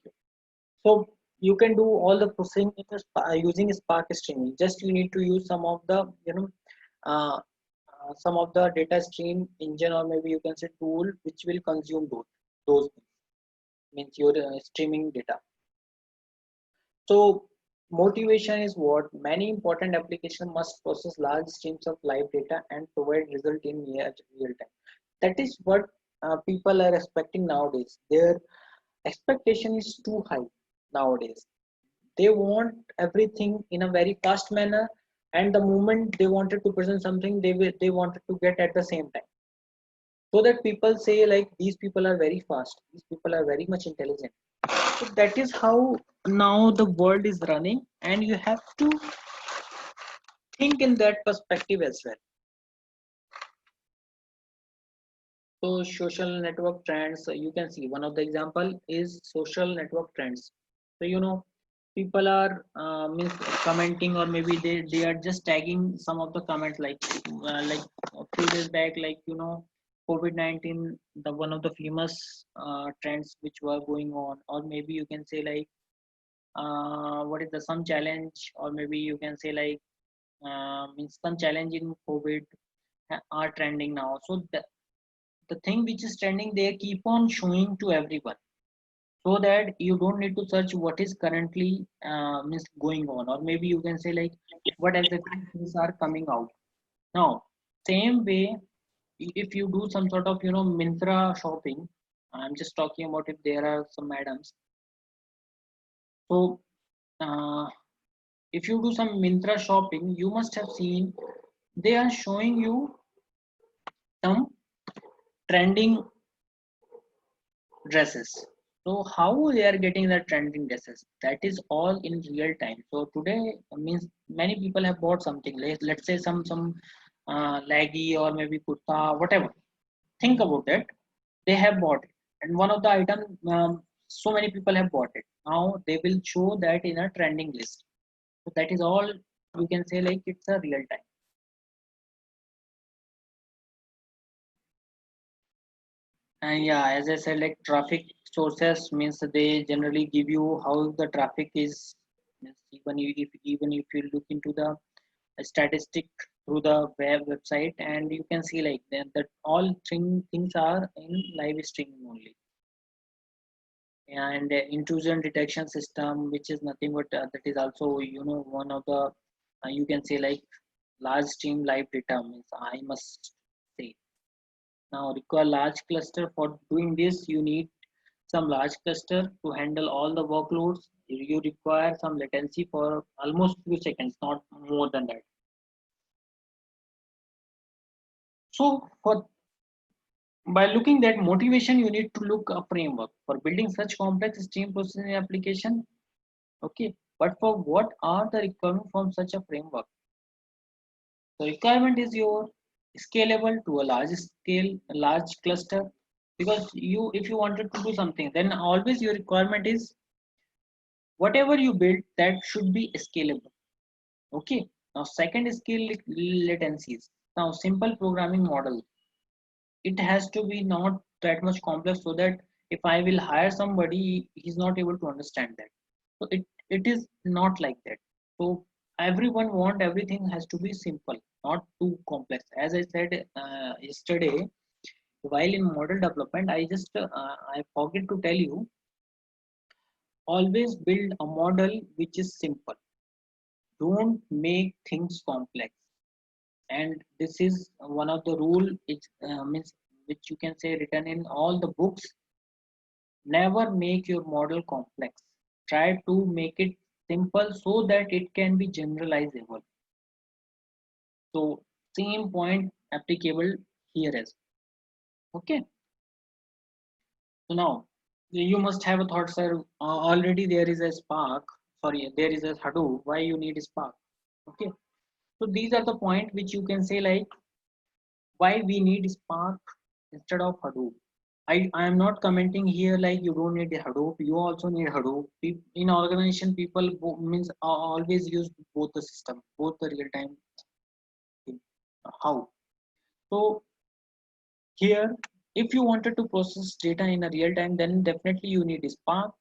So you can do all the processing using Spark streaming. Just you need to use some of the uh, some of the data stream engine, or maybe you can say tool which will consume those things, means your streaming data. So motivation is what many important applications must process large streams of live data and provide result in real time. That is what people are expecting nowadays. Their expectation is too high nowadays. They want everything in a very fast manner, and the moment they wanted to present something, they wanted to get at the same time. So that people say like these people are very fast, these people are very much intelligent. So that is how now the world is running, and you have to think in that perspective as well. So social network trends, you can see one of the example is social network trends. So people are means commenting, or maybe they are just tagging some of the comments, like a few days back, like COVID-19, the one of the famous trends which were going on, or maybe you can say like what is the some challenge, or maybe you can say like means some challenge in COVID are trending now. So the thing which is trending, they keep on showing to everyone, so that you don't need to search what is currently means going on, or maybe you can say like what exactly things are coming out now. Same way, if you do some sort of Myntra shopping, I'm just talking about if there are some madams. So uh, if you do some Myntra shopping, you must have seen they are showing you some trending dresses. So how they are getting the trending dresses? That is all in real time. So today means many people have bought something. Let's say some laggy, or maybe kurta, whatever. Think about it. They have bought it, and one of the item, so many people have bought it. Now they will show that in a trending list. So that is all, you can say like it's a real time. And yeah, as I said, like traffic sources means they generally give you how the traffic is. Means even if you look into the statistic through the website, and you can see like that all things are in live streaming only. And intrusion detection system, which is nothing but that is also one of the you can say like large stream live data, means I must say. Now require large cluster. For doing this, you need some large cluster to handle all the workloads. You require some latency for almost few seconds, not more than that. So for by looking that motivation, you need to look a framework for building such complex stream processing application. Okay, but for what are the requirements from such a framework? The requirement is your scalable to a large scale, a large cluster. Because if you wanted to do something, then always your requirement is whatever you build that should be scalable. Okay. Now, second is scale latencies. Now, simple programming model. It has to be not that much complex, so that if I will hire somebody, he's not able to understand that. So it is not like that. So everyone want everything has to be simple, not too complex. As I said yesterday, while in model development, I forget to tell you, always build a model which is simple. Don't make things complex. And this is one of the rule, which means, which you can say written in all the books. Never make your model complex. Try to make it simple so that it can be generalizable. So same point applicable here as well. Okay. So now you must have a thought, sir. Already there is a Spark. Sorry, there is a Hadoop. Why you need Spark? Okay. So these are the point which you can say like why we need Spark instead of Hadoop. I am not commenting here like you don't need Hadoop. You also need Hadoop. In organization, people means always use both the system, both the real time. How? So here, if you wanted to process data in a real time, then definitely you need Spark.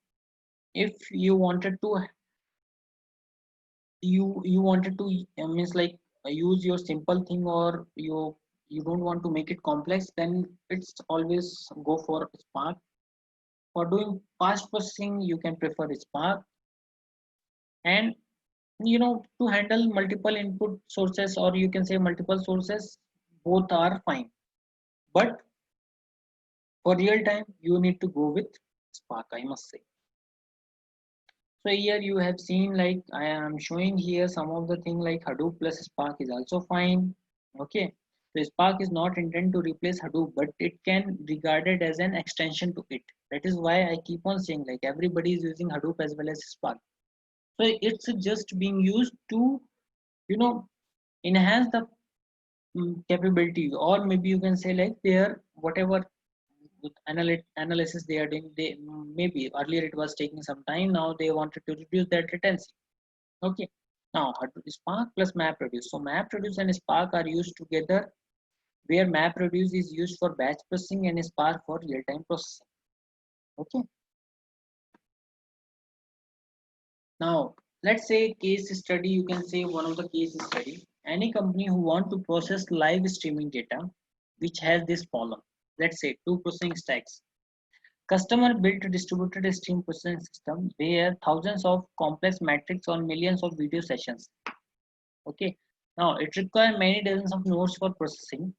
If you wanted to means like use your simple thing, or you don't want to make it complex, then it's always go for Spark. For doing fast processing, you can prefer Spark. And to handle multiple input sources, or you can say multiple sources, both are fine. But for real time, you need to go with Spark, I must say. So here you have seen, like I am showing here some of the thing like Hadoop plus Spark is also fine. Okay. So Spark is not intended to replace Hadoop, but it can be regarded as an extension to it. That is why I keep on saying like everybody is using Hadoop as well as Spark. So it's just being used to, you know, enhance the capabilities, or maybe you can say like their whatever with analysis they are doing. They maybe earlier it was taking some time, now they wanted to reduce that latency. Okay. Now Spark plus MapReduce. So MapReduce and Spark are used together, where MapReduce is used for batch processing and Spark for real-time processing. Okay. Now let's say case study. You can say one of the case study. Any company who want to process live streaming data, which has this problem. Let's say two processing stacks. Customer built a distributed stream processing system where thousands of complex metrics on millions of video sessions. Okay. Now it requires many dozens of nodes for processing.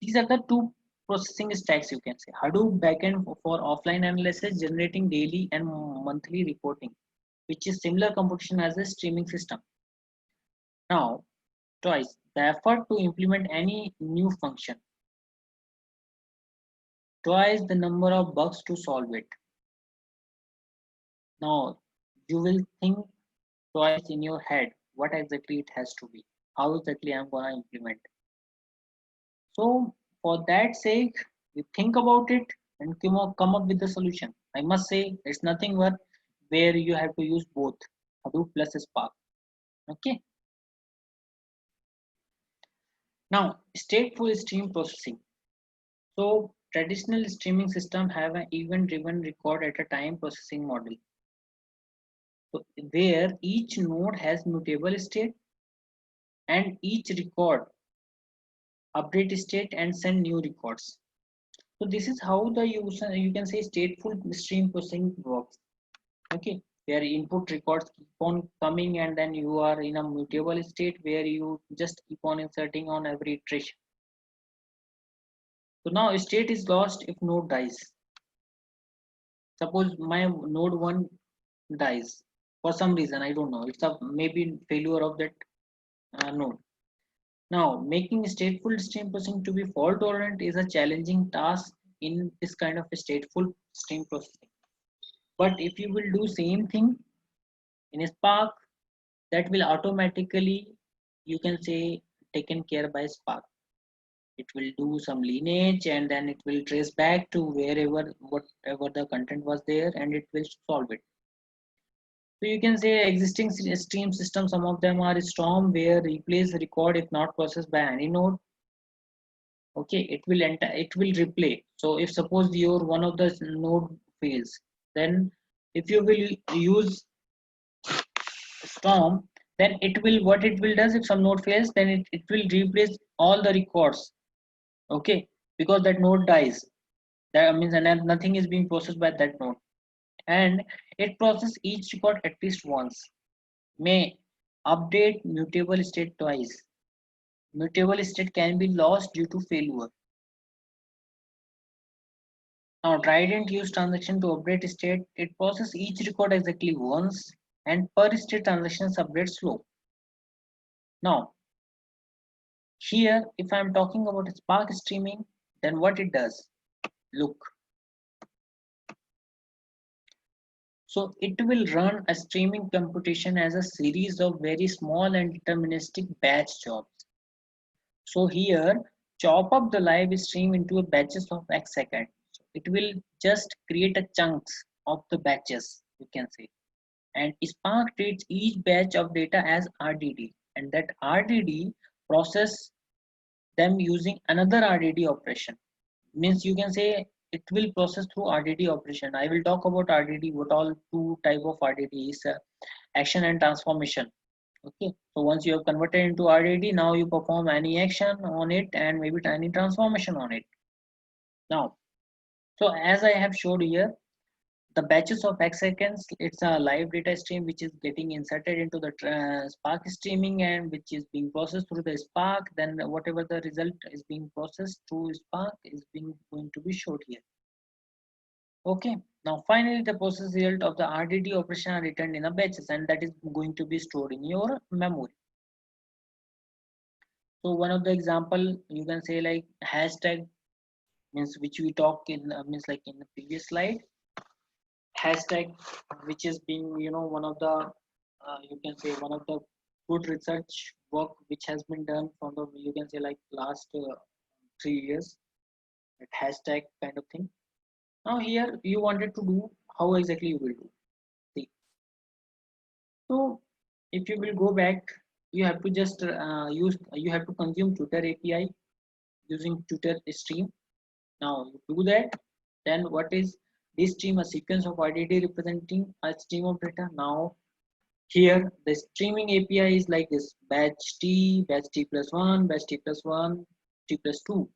These are the two processing stacks, you can say. Hadoop backend for offline analysis, generating daily and monthly reporting, which is similar computation as a streaming system. Now, twice the effort to implement any new function, twice the number of bugs to solve it. Now, you will think twice in your head what exactly it has to be, how exactly I'm gonna implement. So for that sake, you think about it and come up with the solution. I must say it's nothing but where you have to use both Hadoop plus Spark. Okay. Now stateful stream processing. So traditional streaming system have an event-driven record at a time processing model. So where each node has mutable state and each record update state and send new records. So this is how the user, you can say stateful stream processing works. Okay, where input records keep on coming and then you are in a mutable state where you just keep on inserting on every iteration. So now state is lost if node dies. Suppose my node 1 dies for some reason, I don't know, it's a maybe failure of that node. Now, making stateful stream processing to be fault tolerant is a challenging task in this kind of a stateful stream processing. But if you will do same thing in Spark, that will automatically, you can say, taken care by Spark. It will do some lineage and then it will trace back to wherever whatever the content was there and it will solve it. So you can say existing stream system, some of them are Storm where replace record if not processed by any node. Okay, it will enter, it will replay. So if suppose your one of the node fails, then if you will use storm, then what it will does, if some node fails, then it will replace all the records. Okay, because that node dies, that means and nothing is being processed by that node, and it processes each record at least once, may update mutable state twice. Mutable state can be lost due to failure. Now, Trident use transaction to update state. It processes each record exactly once, and per state transactions update slow. Now, here, if I'm talking about Spark streaming, then what it does? Look. So it will run a streaming computation as a series of very small and deterministic batch jobs. So here, chop up the live stream into a batches of X seconds. So it will just create a chunks of the batches, you can say. And Spark treats each batch of data as RDD, and that RDD process them using another RDD operation. Means you can say it will process through RDD operation. I will talk about RDD, what all two type of RDD is, action and transformation. Okay, so once you have converted into RDD, now you perform any action on it and maybe any transformation on it. Now, so as I have showed here, the batches of X seconds, it's a live data stream which is getting inserted into the Spark streaming and which is being processed through the Spark. Then whatever the result is being processed through Spark is being going to be showed here. Okay, now finally the process result of the RDD operation are returned in a batches, and that is going to be stored in your memory. So one of the example you can say like hashtag, means which we talked in means like in the previous slide. Hashtag, which is being one of the you can say one of the good research work which has been done from the, you can say like last 3 years, that hashtag kind of thing. Now here you wanted to do, how exactly you will do. See, so if you will go back, you have to just you have to consume Twitter API using Twitter stream. Now you do that, then what is this stream? A sequence of RDD representing a stream of data. Now here the streaming API is like this: batch T plus 1, batch T plus 1, T plus 2.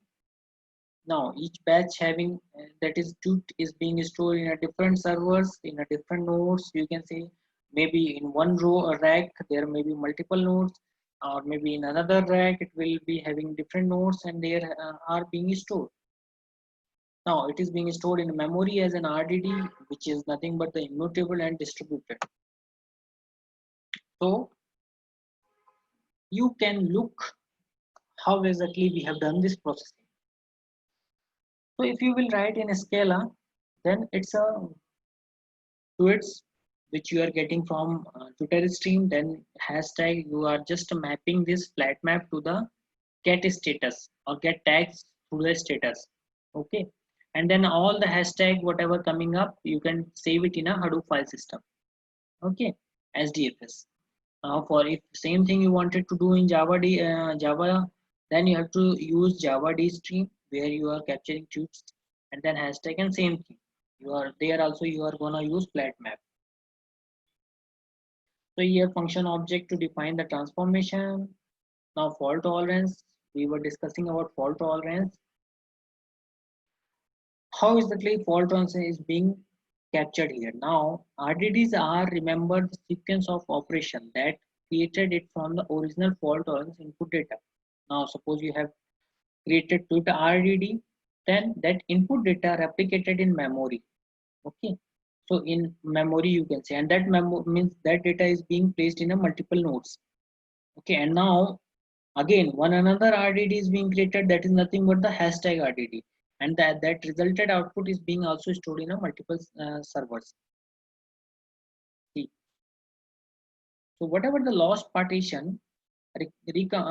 Now each batch having that is truth is being stored in a different servers, in a different nodes. You can say maybe in one row or rack there may be multiple nodes, or maybe in another rack it will be having different nodes, and they are being stored. Now it is being stored in memory as an RDD, which is nothing but the immutable and distributed. So you can look how exactly we have done this processing. So if you will write in a Scala, then it's a tweets which you are getting from Twitter stream. Then hashtag, you are just mapping this flat map to the get status or get tags through the status. Okay, and then all the hashtag whatever coming up, you can save it in a Hadoop file system. Okay, SDFS. Now for if same thing you wanted to do in Java, then you have to use Java D stream where you are capturing tweets, and then hashtag, and same thing. You are there also, you are gonna use flat map. So here function object to define the transformation. Now fault tolerance, we were discussing about fault tolerance. How exactly fault tolerance is being captured here? Now RDDs are, remember, the sequence of operation that created it from the original fault tolerance input data. Now suppose you have created Twitter RDD, then that input data replicated in memory. Okay, so in memory you can say, and that means that data is being placed in a multiple nodes. Okay, and now again one another RDD is being created, that is nothing but the hashtag RDD, and that resulted output is being also stored in a multiple servers. See, so whatever the lost partition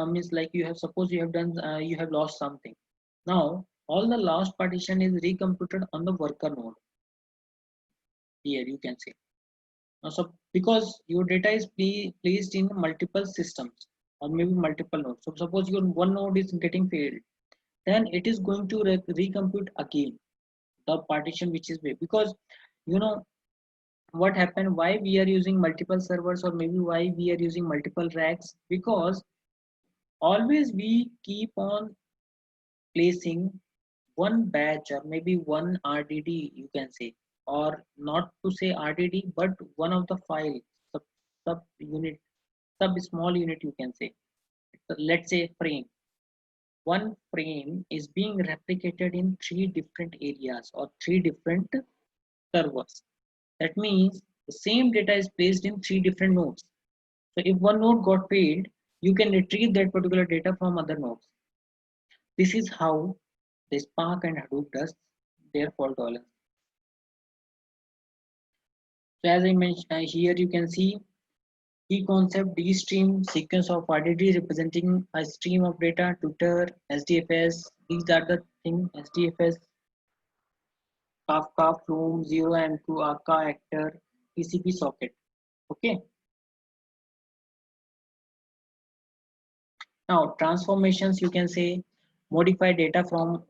means like you have, suppose you have done you have lost something. Now all the lost partition is recomputed on the worker node. Here you can say. Now, so because your data is placed in multiple systems or maybe multiple nodes. So suppose your one node is getting failed, then it is going to recompute again the partition which is made, because you know what happened, why we are using multiple servers, or maybe why we are using multiple racks? Because always we keep on placing one batch or maybe one RDD, you can say, or not to say RDD, but one of the file sub unit, sub small unit, you can say. So let's say frame. One frame is being replicated in three different areas or three different servers. That means the same data is placed in three different nodes. So if one node got failed, you can retrieve that particular data from other nodes. This is how the Spark and Hadoop does their fault tolerance. So as I mentioned here, you can see key concept: D stream, sequence of RDD representing a stream of data, Twitter, SDFS. These are the things: SDFS, Kafka, Flume, Zero M2, Akka, Actor, TCP socket. Okay. Now transformations, you can say modify data from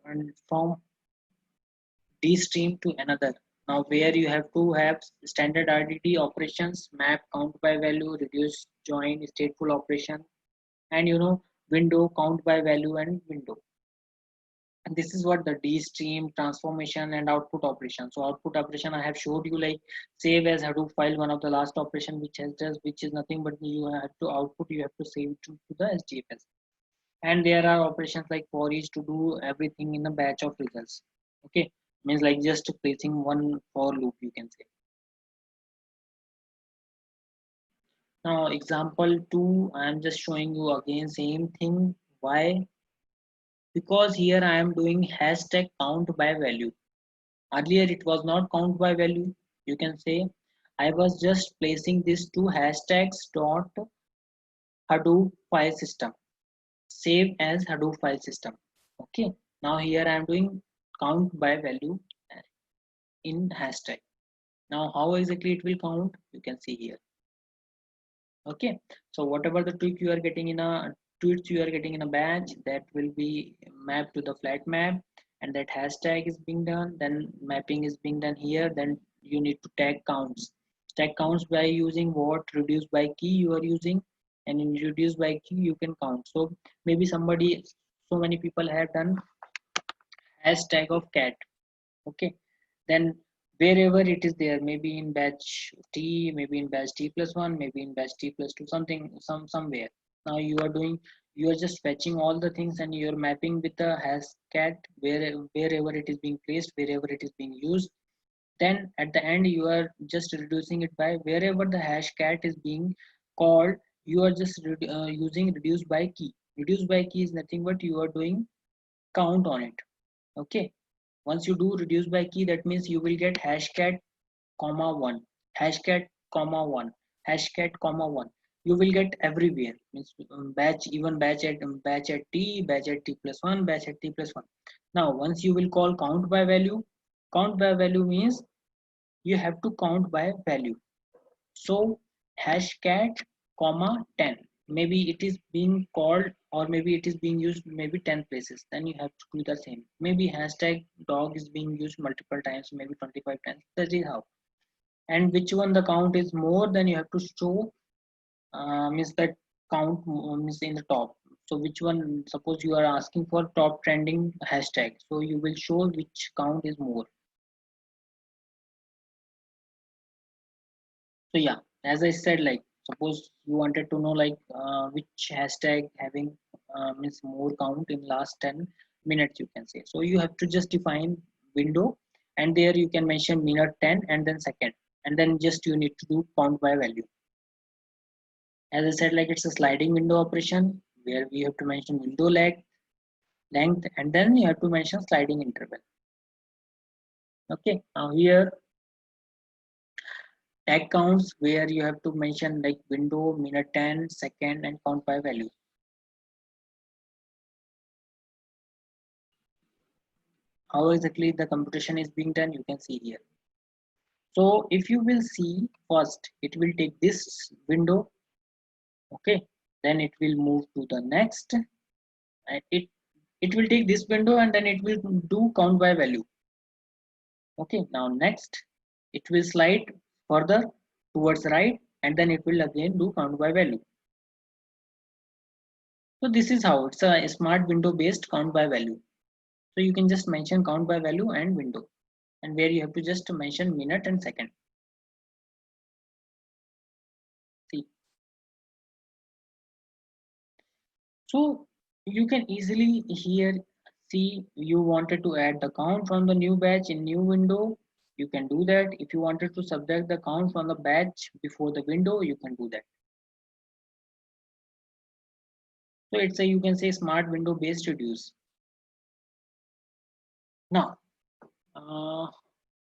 D stream to another. Now where you have to have standard RDD operations, map, count by value, reduce, join, stateful operation, and window, count by value, and window. And this is what the D stream, transformation, and output operation. So output operation I have showed you, like save as Hadoop file, one of the last operation which has does, which is nothing but you have to output, you have to save it to the SDFS. And there are operations like for each to do everything in a batch of results. Okay, means like just placing one for loop, you can say. Now example 2, I am just showing you again same thing. Why? Because here I am doing hashtag count by value. Earlier it was not count by value, you can say. I was just placing this to hashtags dot Hadoop file system, save as Hadoop file system. Okay, now here I am doing count by value in hashtag. Now how exactly it will count, you can see here. Okay, so whatever the tweet you are getting in a batch, that will be mapped to the flat map, and that hashtag is being done, then mapping is being done here. Then you need to tag counts by using what, reduce by key you are using, and in reduce by key you can count. So maybe so many people have done hashtag of cat. Okay, then wherever it is there, maybe in batch T, maybe in batch T plus 1, maybe in batch T plus 2, somewhere. Now you are just fetching all the things and you're mapping with the hash cat wherever it is being placed, wherever it is being used. Then at the end you are just reducing it by wherever the hash cat is being called, you are just using reduce by key. Reduce by key is nothing but you are doing count on it. Okay, once you do reduce by key, that means you will get hashcat comma 1, hashcat comma 1, hashcat comma 1. You will get everywhere. Means batch, even batch at t, batch at t plus 1, batch at t plus 1. Now once you will call count by value, count by value means you have to count by value. So hashcat comma 10. Maybe it is being called or maybe it is being used maybe 10 places. Then you have to do the same. Maybe hashtag dog is being used multiple times, maybe 25 times. That is how. And which one the count is more, then you have to show means that count means in the top. So which one, suppose you are asking for top trending hashtag, so you will show which count is more. So yeah, as I said, like suppose you wanted to know like which hashtag having means more count in last 10 minutes, you can say. So you have to just define window, and there you can mention minute 10 and then second, and then just you need to do count by value. As I said, like it's a sliding window operation where we have to mention window length, and then you have to mention sliding interval. Okay, now here tag counts where you have to mention like window, minute 10, second, and count by value. How exactly the computation is being done, you can see here. So if you will see first, it will take this window. Okay, then it will move to the next, and it will take this window and then it will do count by value. Okay, now next it will slide further towards right, and then it will again do count by value. So this is how it's a smart window based count by value. So you can just mention count by value and window, and where you have to just mention minute and second. See, so you can easily here see you wanted to add the count from the new batch in new window. You can do that. If you wanted to subtract the count from the batch before the window, you can do that. So it's a, you can say, smart window based reduce. Now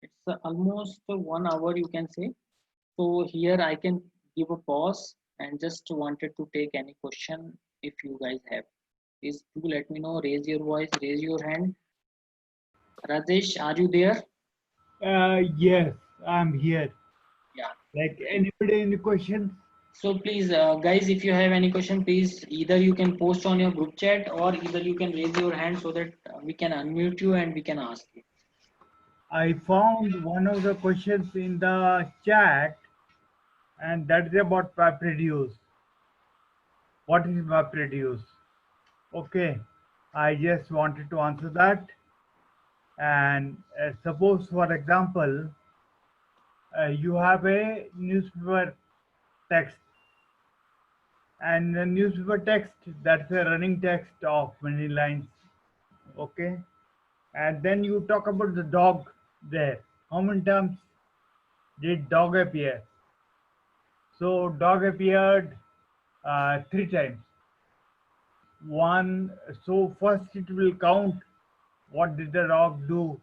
it's almost 1 hour, you can say. So here I can give a pause and just wanted to take any question if you guys have. Please do let me know. Raise your voice, raise your hand. Rajesh, are you there? Yes, I'm here. Yeah. Like anybody, any questions? So please, guys, if you have any question, please either you can post on your group chat or either you can raise your hand so that we can unmute you and we can ask you. I found one of the questions in the chat, and that is about MapReduce. What is MapReduce? Okay, I just wanted to answer that. And suppose, for example, you have a newspaper text, and the newspaper text, that's a running text of many lines. Okay, and then you talk about the dog there. How many times did dog appear? So dog appeared 3 times. One, so first it will count what did the dog do.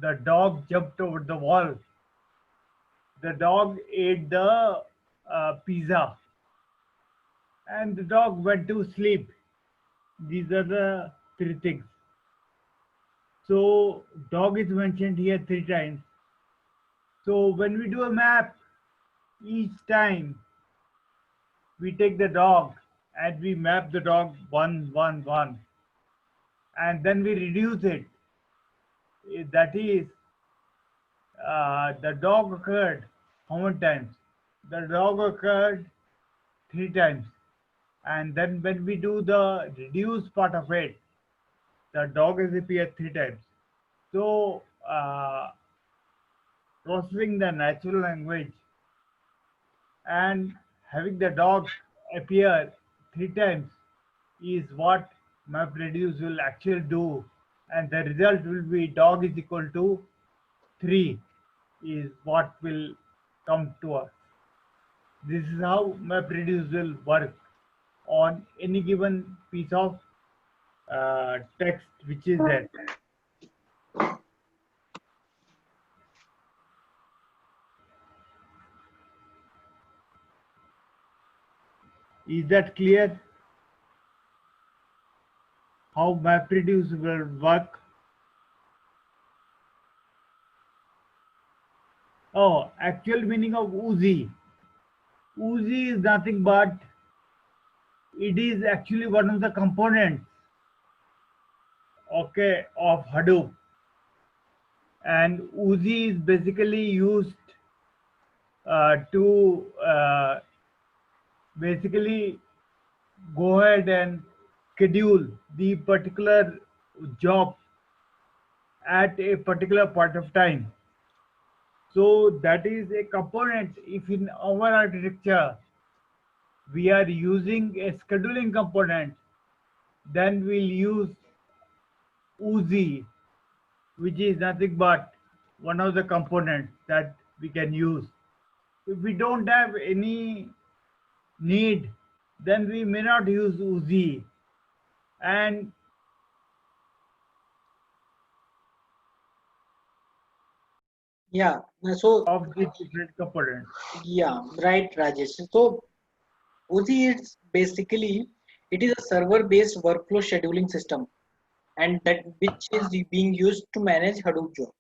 The dog jumped over the wall. The dog ate the pizza, and the dog went to sleep. These are the 3 things. So dog is mentioned here 3 times. So when we do a map, each time we take the dog and we map the dog 1, 1, 1, and then we reduce it. That is, the dog occurred how many times? The dog occurred 3 times. And then when we do the reduced part of it, the dog has appeared 3 times. So processing the natural language and having the dog appear 3 times is what MapReduce will actually do, and the result will be dog is equal to 3 is what will come to us. This is how MapReduce will work on any given piece of text which is there. Is that clear? How MapReduce will work? Oh, actual meaning of Oozie. Oozie is nothing but, it is actually one of the components, okay, of Hadoop. And Oozie is basically used to basically go ahead and schedule the particular job at a particular point of time. So that is a component. If in our architecture we are using a scheduling component, then we'll use Oozie, which is nothing but one of the components that we can use. If we don't have any need, then we may not use Oozie. And Yeah. So of the different components. yeah, right, Rajesh. So Uzi is basically, it is a server-based workflow scheduling system, and that which is being used to manage Hadoop jobs.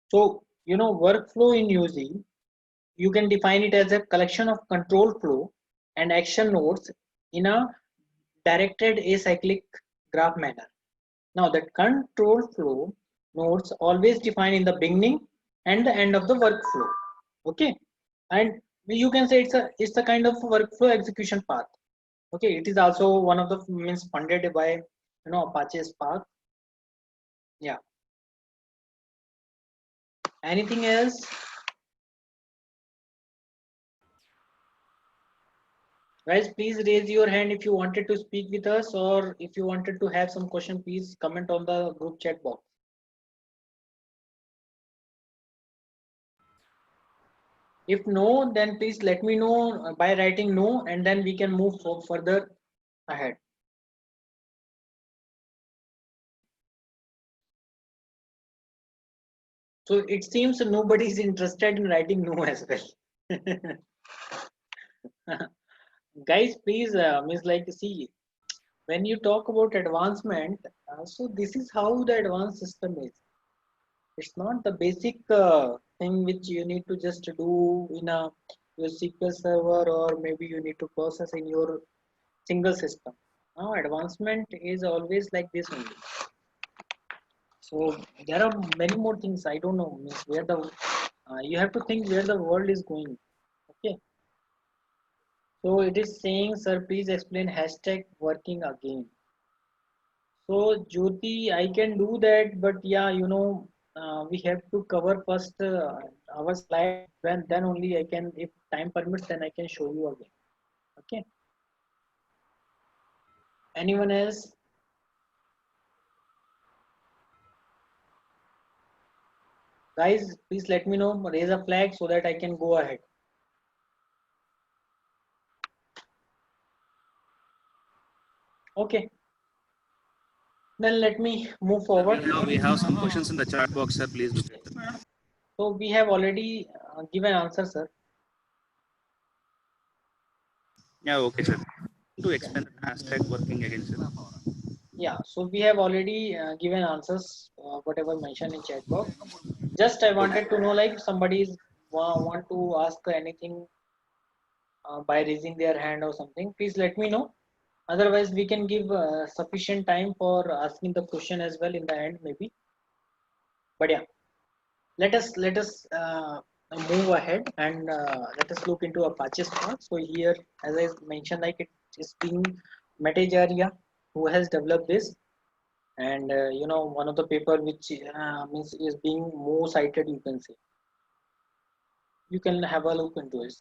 So workflow in Uzi, you can define it as a collection of control flow and action nodes in a directed acyclic graph manner. Now that control flow nodes always define in the beginning and the end of the workflow. Okay. And you can say it's a kind of workflow execution path. Okay, it is also one of the means funded by Apache Spark. Yeah. Anything else? Guys, please raise your hand if you wanted to speak with us, or if you wanted to have some question, please comment on the group chat box. If no, then please let me know by writing no, and then we can move further ahead. So it seems nobody is interested in writing no as well. Guys, please, means like, see, when you talk about advancement, so this is how the advanced system is. It's not the basic thing which you need to just do in your SQL server, or maybe you need to process in your single system. Now advancement is always like this only. So there are many more things. I don't know, means where the you have to think where the world is going. Okay. So it is saying, sir, please explain hashtag working again. So Jyoti, I can do that, but yeah, we have to cover first our slide. When then only I can, if time permits, then I can show you again. Okay. Anyone else? Guys, please let me know. Raise a flag so that I can go ahead. Okay. Then let me move forward. We have some questions in the chat box, sir. Please look at them. So we have already given answer, sir. Yeah, okay, sir. To explain the hashtag working again, sir. Yeah, so we have already given answers, whatever mentioned in chat box. Just I wanted to know, like, if somebody is want to ask anything by raising their hand or something, please let me know. Otherwise, we can give sufficient time for asking the question as well in the end, maybe. But yeah, let us move ahead, and let us look into Apache Spark. So here, as I mentioned, like, it is being Metajaria who has developed this, and one of the paper which means is being more cited, you can say. You can have a look into it.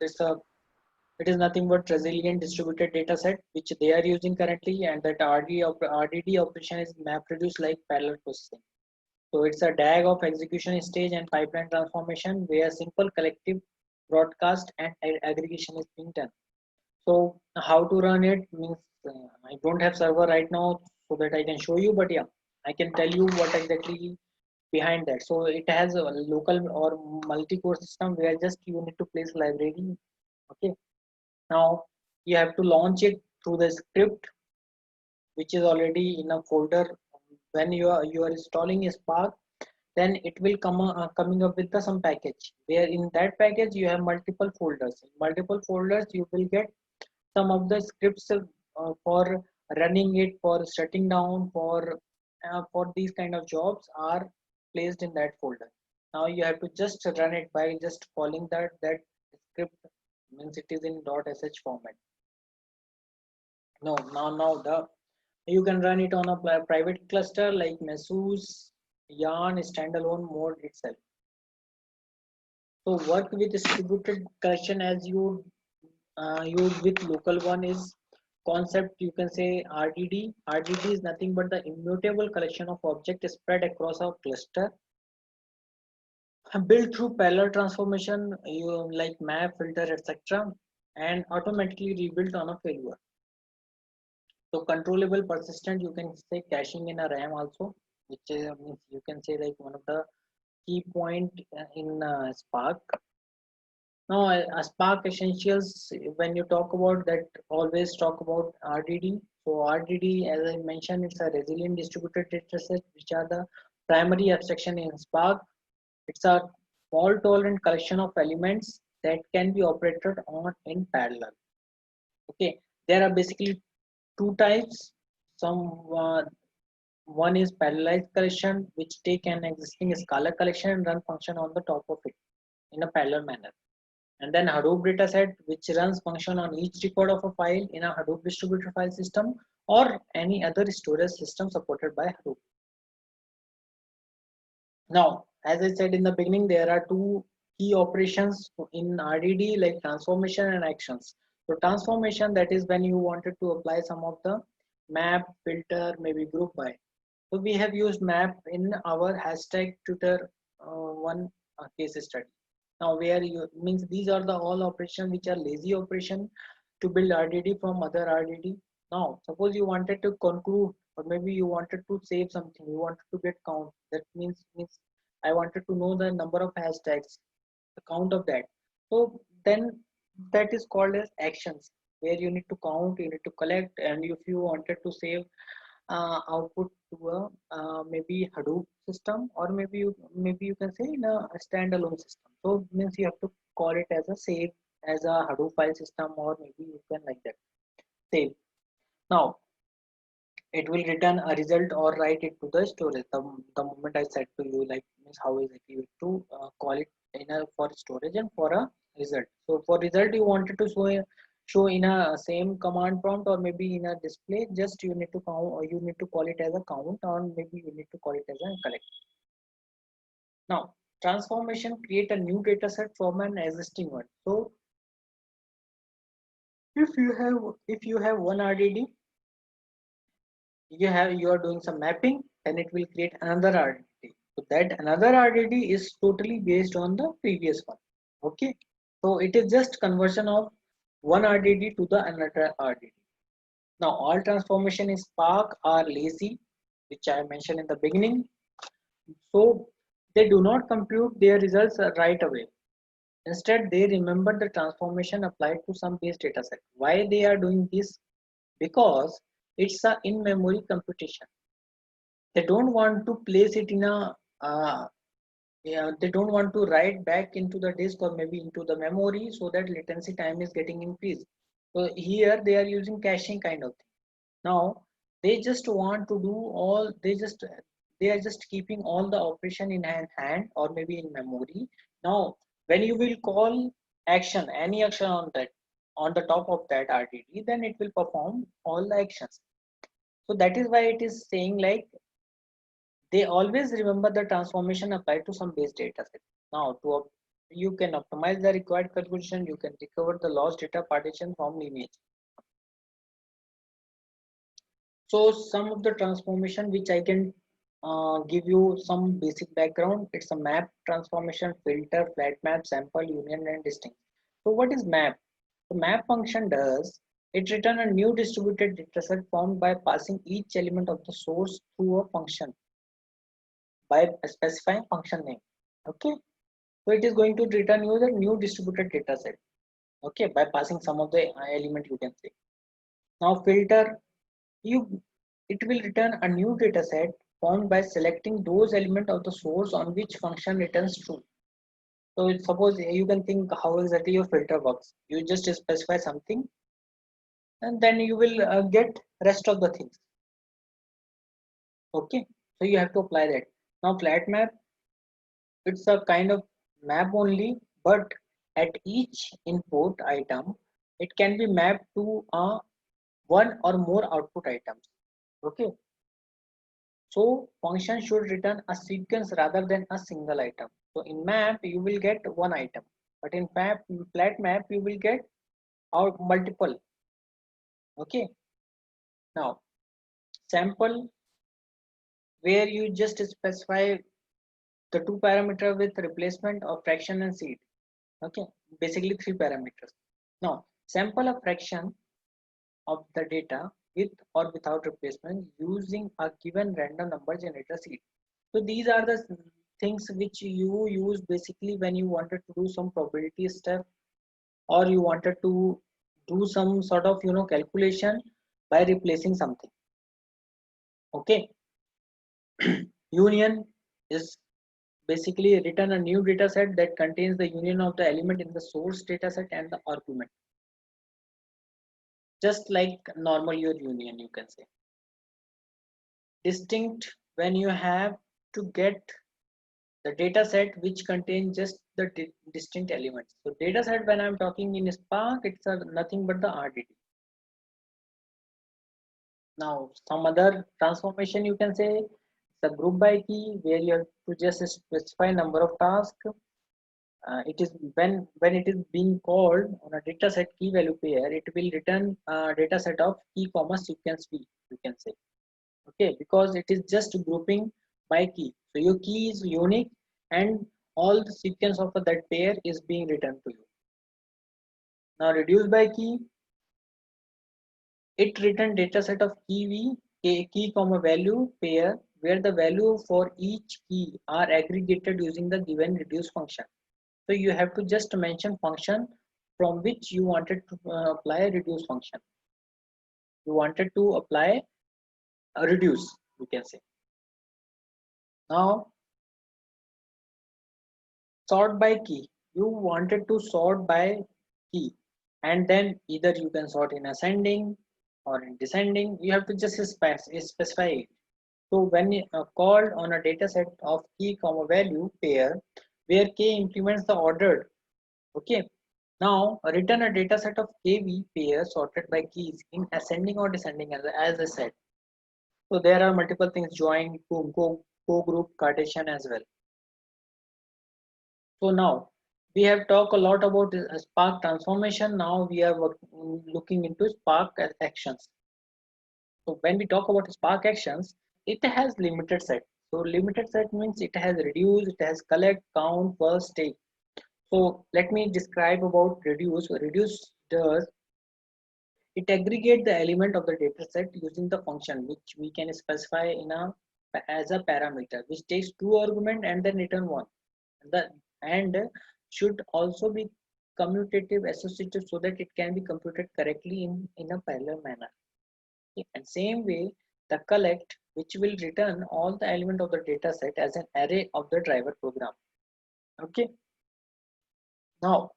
It is nothing but resilient distributed data set which they are using currently, and that RDD operation is MapReduce like parallel processing. So it's a DAG of execution stage and pipeline transformation where simple collective broadcast and aggregation is being done. So how to run it means, I don't have server right now so that I can show you, but yeah, I can tell you what exactly behind that. So it has a local or multi-core system where just you need to place library. Okay. Now you have to launch it through the script which is already in a folder. When you are installing a Spark, then it will coming up with some package where in that package you have multiple folders. In multiple folders you will get some of the scripts for running it, for shutting down, for these kind of jobs are placed in that folder. Now you have to just run it by just calling that script, means it is in .sh format. No, now the you can run it on a private cluster like Mesos Yarn standalone mode itself. So work with distributed collection as you use with local one is concept, you can say RDD. RDD is nothing but the immutable collection of objects spread across our cluster, built through parallel transformation, you like map, filter, etc., and automatically rebuilt on a failure. So controllable persistent, you can say caching in a RAM also, which means you can say like one of the key point in Spark. Now, Spark Essentials, when you talk about that, always talk about RDD. So RDD, as I mentioned, it's a resilient distributed data set, which are the primary abstraction in Spark. It's a fault tolerant collection of elements that can be operated on in parallel. Okay, there are basically two types. One is parallelized collection, which take an existing Scala collection and run function on the top of it in a parallel manner. And then Hadoop dataset, which runs function on each record of a file in a Hadoop distributed file system or any other storage system supported by Hadoop. Now, as I said in the beginning, there are two key operations in RDD, like transformation and actions. So transformation, that is when you wanted to apply some of the map, filter, maybe group by. So we have used map in our hashtag Twitter one case study. Now where you means these are the all operations which are lazy operation to build RDD from other RDD. Now suppose you wanted to conclude, or maybe you wanted to save something, you wanted to get count. That means I wanted to know the number of hashtags, the count of that. So then that is called as actions, where you need to count, you need to collect, and if you wanted to save output to a maybe Hadoop system, or maybe you can say in a standalone system. So means you have to call it as a save as a Hadoop file system, or maybe you can like that save. Now it will return a result or write it to the storage. The moment I said to you, like means how exactly you to call it in a for storage and for a result. So for result you wanted to show in a same command prompt, or maybe in a display, just you need to count, or you need to call it as a count, or maybe you need to call it as a collect. Now transformation create a new data set from an existing one. So if you have one RDD, you are doing some mapping, and it will create another RDD. So that another RDD is totally based on the previous one. Okay, so it is just conversion of one RDD to the another RDD. Now all transformation in Spark are lazy, which I mentioned in the beginning. So they do not compute their results right away. Instead, they remember the transformation applied to some base dataset. Why they are doing this? Because it's a in-memory computation. They don't want to place it in a they don't want to write back into the disk or maybe into the memory, so that latency time is getting increased. So here they are using caching kind of thing. Now they just want to do all, they are just keeping all the operation in hand or maybe in memory. Now when you will call action, any action on that, on the top of that RDD, then it will perform all the actions. So that is why it is saying like they always remember the transformation applied to some base data set. Now, you can optimize the required calculation, you can recover the lost data partition from lineage. So some of the transformation which I can give you some basic background. It's a map transformation, filter, flat map, sample, union, and distinct. So what is map? The map function does, it return a new distributed dataset formed by passing each element of the source through a function by specifying function name. Okay, so it is going to return you the new distributed data set. Okay, by passing some of the element, you can say. Now filter, you it will return a new data set formed by selecting those elements of the source on which function returns true. So suppose you can think how exactly your filter works. You just specify something, and then you will get rest of the things. Okay, so you have to apply that. Now flat map, it's a kind of map only, but at each input item, it can be mapped to a one or more output items. Okay, so function should return a sequence rather than a single item. So in map you will get one item, but in flat map you will get out multiple. Okay, now sample, where you just specify the two parameter with replacement of fraction and seed. Okay, basically three parameters. Now sample a fraction of the data with or without replacement using a given random number generator seed. So these are the things which you use basically when you wanted to do some probability stuff, or you wanted to do some sort of calculation by replacing something. Okay, union is basically return a new data set that contains the union of the element in the source data set and the argument, just like normal your union, you can say. Distinct, when you have to get the data set which contains just the distinct elements. So data set, when I'm talking in Spark, it's nothing but the RDT. Now some other transformation you can say, the group by key, where you have to just specify number of tasks. It is when it is being called on a data set key value pair, it will return a data set of key comma sequence v, you can say. Okay, because it is just grouping by key. So your key is unique and all the sequence of that pair is being returned to you. Now reduce by key, it return data set of key v, key comma value pair, where the value for each key are aggregated using the given reduce function. So you have to just mention function from which you wanted to apply a reduce function. You wanted to apply a reduce, you can say. Now sort by key, you wanted to sort by key, and then either you can sort in ascending or in descending. You have to just specify it. So when called on a data set of key comma value pair where k implements the ordered, okay, now return a data set of kv pair sorted by keys in ascending or descending, as I said. So there are multiple things, join, co-group, Cartesian as well. So now we have talked a lot about Spark transformation. Now we are looking into Spark actions. So when we talk about Spark actions, it has limited set. So limited set means it has reduce, it has collect, count, first, take. So let me describe about reduce. Reduce does, it aggregate the element of the data set using the function which we can specify in as a parameter, which takes 2 argument and then return 1. And should also be commutative associative so that it can be computed correctly in a parallel manner. Okay. And same way, the collect, which will return all the element of the data set as an array of the driver program. Okay. Now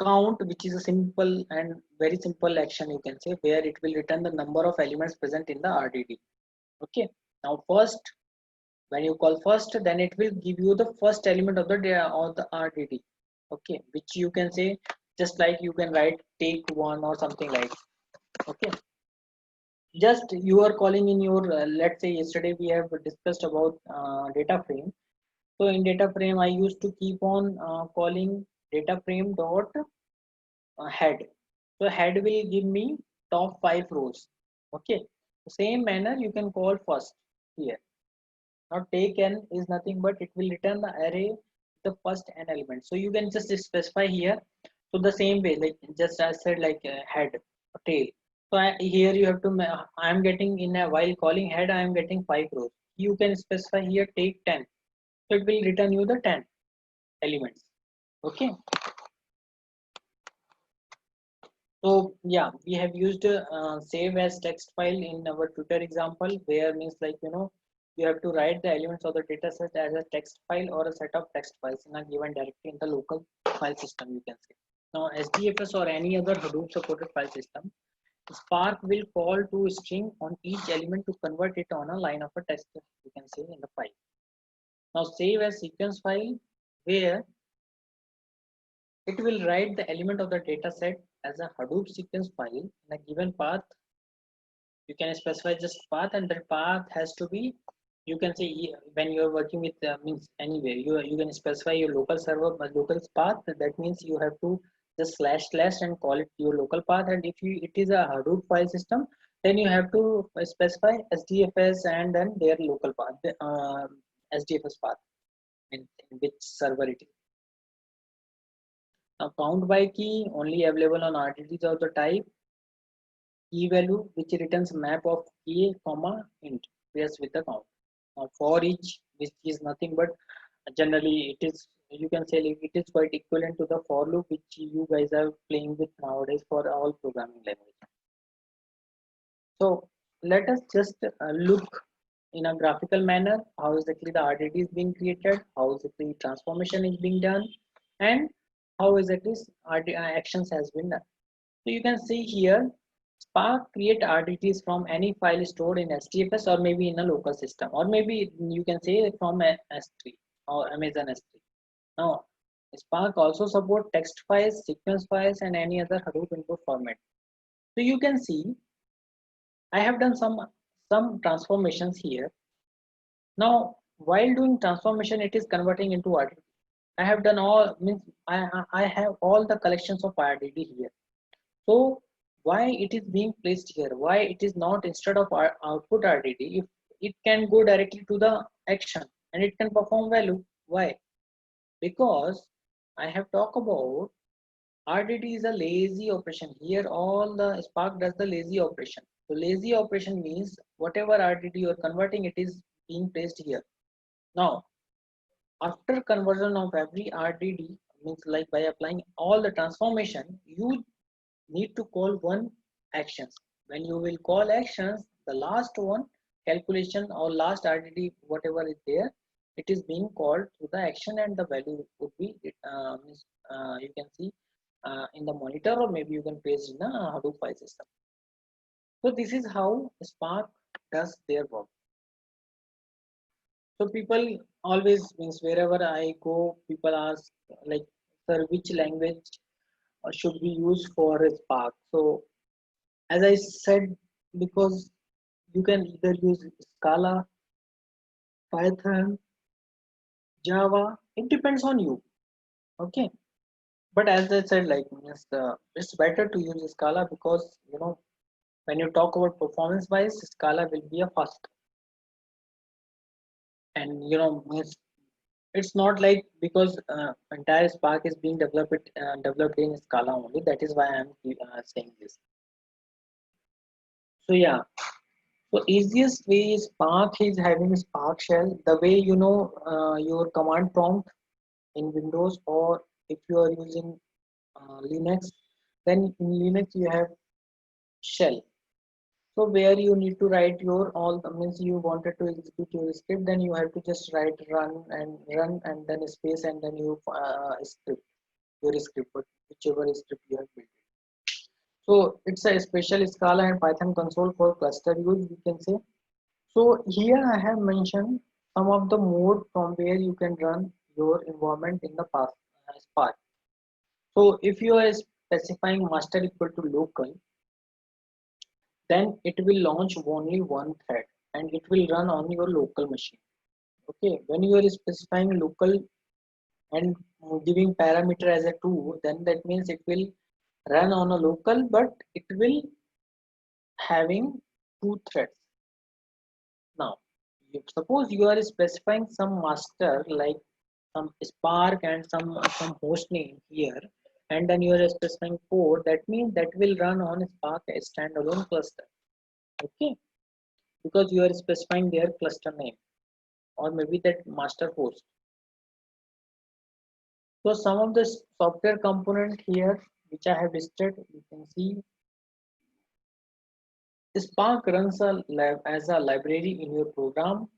count, which is a simple and very simple action, you can say, where it will return the number of elements present in the RDD. Okay. Now first, when you call first, then it will give you the first element of the RDD. Okay, which you can say just like you can write take 1 or something like. Okay, just you are calling in your let's say yesterday we have discussed about data frame. So in data frame I used to keep on calling data frame dot head. So head will give me top 5 rows. Okay, same manner you can call first here. Now take n is nothing but it will return the array the first n element. So you can just specify here. So the same way, like just I said, like head, tail. So here you have to. I am getting in a while calling head. I am getting 5 rows. You can specify here take 10. So it will return you the 10 elements. Okay. So yeah, we have used save as text file in our Twitter example, where means like you have to write the elements of the data set as a text file or a set of text files in a given directory in the local file system, you can say. Now SDFS or any other Hadoop supported file system, Spark will call to string on each element to convert it on a line of a text, you can say, in the file. Now save as sequence file, where it will write the element of the data set as a Hadoop sequence file in a given path. You can specify just path, and that path has to be, you can say, when you are working with means anywhere you can specify your local server local path. That means you have to just // and call it your local path. And if it is a Hadoop file system, then you have to specify SDFS and then their local path, SDFS path in which server it is. Now count by key only available on RDDs of the type key value, which returns map of key comma int pairs with the count. Now for each, which is nothing but generally it is, you can say, like, it is quite equivalent to the for loop which you guys are playing with nowadays for all programming language. So let us just look in a graphical manner how exactly the RDD is being created, how exactly transformation is being done, and how exactly actions has been done. So you can see here, Spark create RDTs from any file stored in SDFS or maybe in a local system, or maybe you can say from S3. or Amazon S3. Now, Spark also support text files, sequence files, and any other Hadoop input format. So you can see I have done some transformations here. Now, while doing transformation, it is converting into RDD. I have done all means I have all the collections of RDD here. So why it is being placed here? Why it is not instead of output RDD? If it can go directly to the action and it can perform value. Why? Because I have talked about RDD is a lazy operation. Here all the Spark does the lazy operation. So lazy operation means whatever RDD you are converting, it is being placed here. Now, after conversion of every RDD, means like by applying all the transformation, you need to call one actions. When you will call actions, the last one calculation or last RDD, whatever is there, it is being called to the action and the value would be, you can see in the monitor or maybe you can paste in a Hadoop file system. So this is how Spark does their work. So people always means wherever I go, people ask like, sir, which language should we use for Spark? So as I said, because you can either use Scala, Python, Java. It depends on you. Okay. But as I said, like yes, it's better to use Scala because when you talk about performance wise, Scala will be a fast. And it's not like because entire Spark is being developed in Scala only. That is why I'm saying this. So yeah. So easiest way is Spark is having Spark shell. The way your command prompt in Windows, or if you are using Linux, then in Linux you have shell. So where you need to write your all means you wanted to execute your script, then you have to just write run and then space and then you script your script, whichever script you have built. So it's a special Scala and Python console for cluster use, we can say. So here I have mentioned some of the mode from where you can run your environment in the past Spark. So if you are specifying master equal to local, then it will launch only one thread and it will run on your local machine. Okay, when you are specifying local and giving parameter as a 2, then that means it will run on a local, but it will having two threads. Now, suppose you are specifying some master like some Spark and some host name here, and then you are specifying port. That means that will run on Spark as standalone cluster. Okay, because you are specifying their cluster name or maybe that master host. So some of the software component here which I have listed, you can see Spark runs as a library in your program,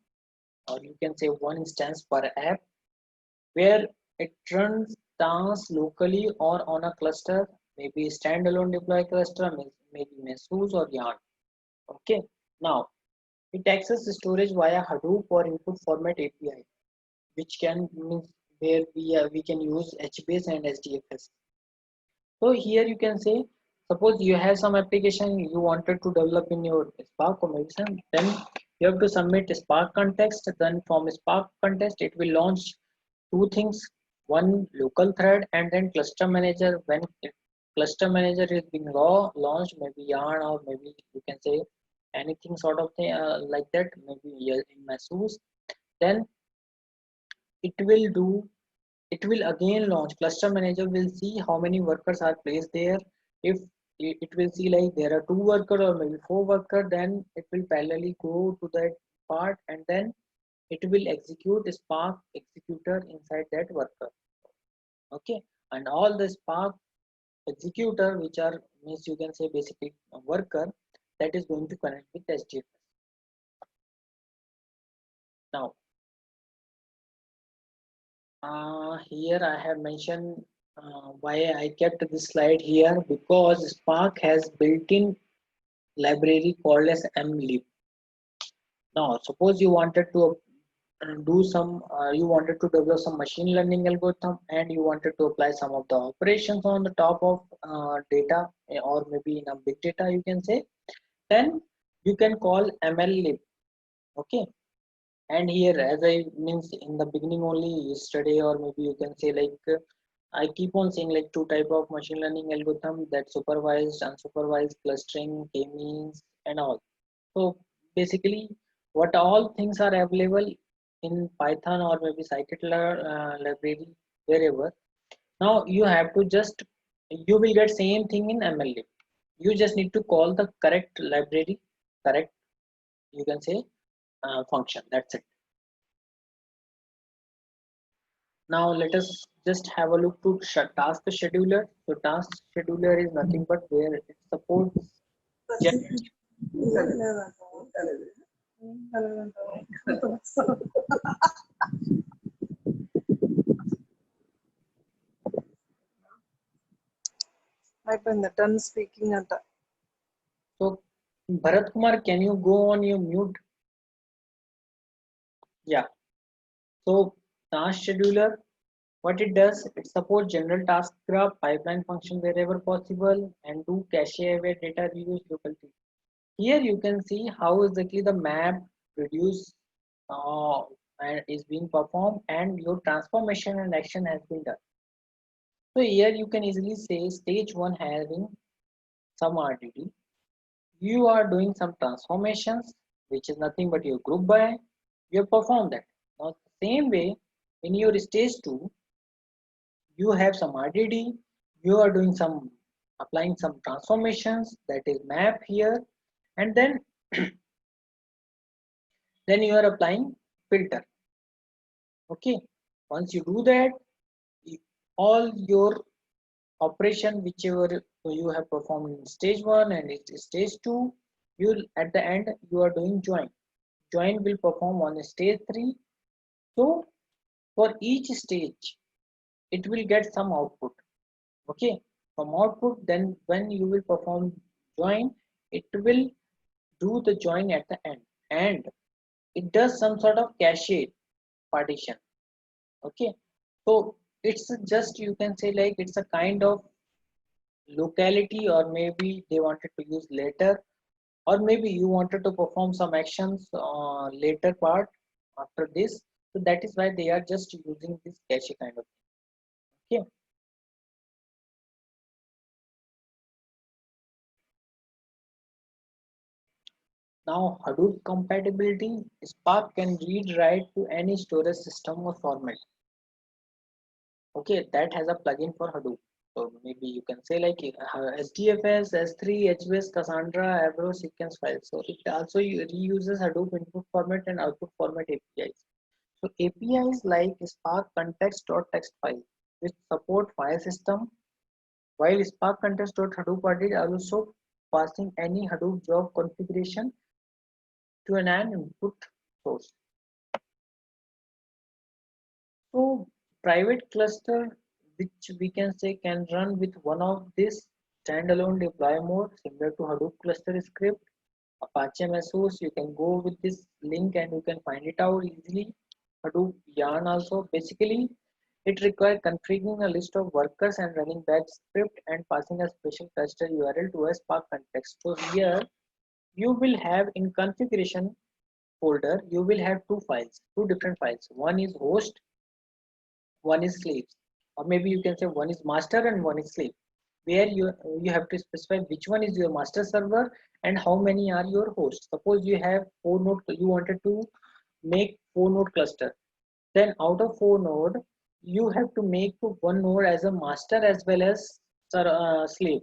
or you can say one instance per app, where it runs tasks locally or on a cluster, maybe standalone deploy cluster, maybe Mesos or Yarn. Okay, now it accesses storage via Hadoop or input format API, which can means where we can use HBase and SDFS. So here you can say, suppose you have some application you wanted to develop in your Spark automation, then you have to submit a Spark context. Then from Spark context, it will launch two things: one local thread and then cluster manager. When cluster manager is being launched, maybe Yarn or maybe you can say anything sort of thing like that, maybe in Mesos, then it will again launch. Cluster manager will see how many workers are placed there. If it will see like there are 2 workers or maybe 4 workers, then it will parallelly go to that part and then it will execute Spark executor inside that worker. Okay, and all the Spark executor which are means you can say basically a worker, that is going to connect with SDFS. Now here I have mentioned why I kept this slide here, because Spark has built-in library called as mlib. Now suppose you wanted to do some you wanted to develop some machine learning algorithm, and you wanted to apply some of the operations on the top of data, or maybe in a big data you can say, then you can call mllib. Okay, and here as I means in the beginning only yesterday, or maybe you can say like I keep on saying like two type of machine learning algorithm, that supervised, unsupervised, clustering, k-means and all. So basically what all things are available in Python or maybe scikit-learn library, wherever. Now you have to just, you will get same thing in mllib. You just need to call the correct library, correct, you can say function, that's it. Now let us just have a look to task scheduler. So task scheduler is nothing but where it supports అయిపోయింది turn speaking అంట. So Bharat Kumar, can you go on your mute? Yeah. So task scheduler, what it does, it supports general task graph, pipeline function wherever possible, and do cache aware data reuse locally. Here you can see how exactly the map reduce uh, and is being performed, and your transformation and action has been done. So here you can easily say stage 1 having some RDD. You are doing some transformations, which is nothing but your group by. You have performed that. Now, same way, in your stage 2, you have some RDD. You are doing some, applying some transformations, that is map here, and then you are applying filter. Okay, once you do that, all your operation whichever you have performed in stage 1 and stage 2, you at the end you are doing join will perform on stage 3. So for each stage it will get some output. Okay, from output, then when you will perform join, it will do the join at the end, and it does some sort of cache partition. Okay, so it's just, you can say like it's a kind of locality, or maybe they wanted to use later, or maybe you wanted to perform some actions later part after this. So that is why they are just using this cache kind of thing. Okay, now Hadoop compatibility, Spark can read write to any storage system or format. Okay, that has a plugin for Hadoop. So maybe you can say like HDFS, S3, HBase, Cassandra, Avro sequence files. So it also reuses Hadoop input format and output format APIs. So APIs like Spark context.txt file, which support file system, while Spark context.hadoop is also passing any Hadoop job configuration to an input source. So private cluster, which we can say can run with one of this standalone deploy mode similar to Hadoop cluster script, Apache Mesos. You can go with this link and you can find it out easily. Hadoop Yarn also. Basically, it requires configuring a list of workers and running batch script and passing a special cluster URL to a Spark context. So here you will have in configuration folder, you will have two files, two different files. One is host, one is slaves, or maybe you can say one is master and one is slave, where you have to specify which one is your master server and how many are your hosts. Suppose you have 4 node, you wanted to make 4 node cluster, then out of 4 node you have to make one node as a master as well as slave.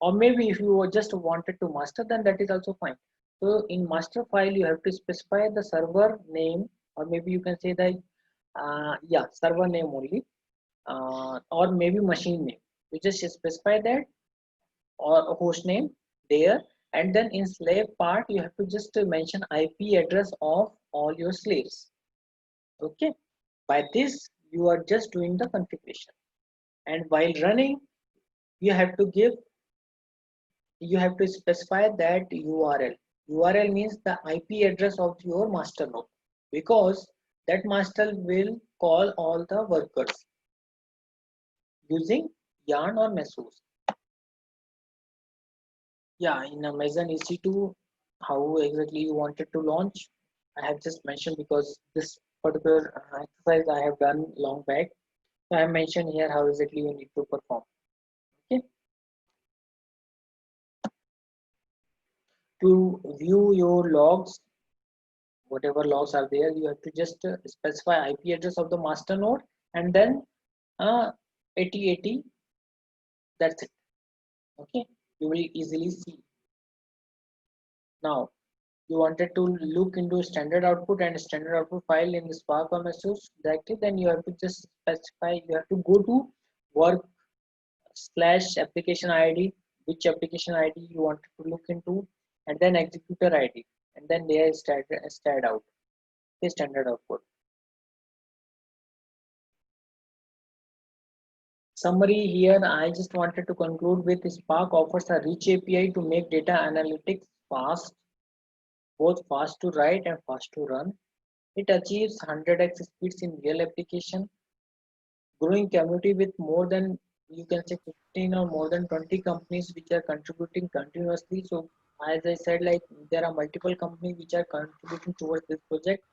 Or maybe if you just wanted to master, then that is also fine. So in master file you have to specify the server name, or maybe you can say the yeah, server name only, or maybe machine name. You just specify that, or host name there, and then in slave part you have to just mention IP address of all your slaves. Okay, by this you are just doing the configuration, and while running you have to give, you have to specify that URL. URL means the IP address of your master node, because that master will call all the workers using Yarn or Mesos. Yeah, in Amazon EC2, how exactly you wanted to launch, I have just mentioned because this particular exercise I have done long back. So I have mentioned here how exactly you need to perform. Okay. To view your logs, whatever logs are there, you have to just specify IP address of the master node and then 8080. That's it. Okay. You will easily see. Now, you wanted to look into standard output and standard output file in the Spark or Mesos directly, then you have to just specify, you have to go to work / application ID, which application ID you wanted to look into, and then executor ID, and then there is standard out, the standard output. Summary here, I just wanted to conclude with Spark offers a rich API to make data analytics fast, both fast to write and fast to run. It achieves 100x speeds in real application, growing community with more than, you can say, 15 or more than 20 companies which are contributing continuously. So as I said, like there are multiple companies which are contributing towards this project: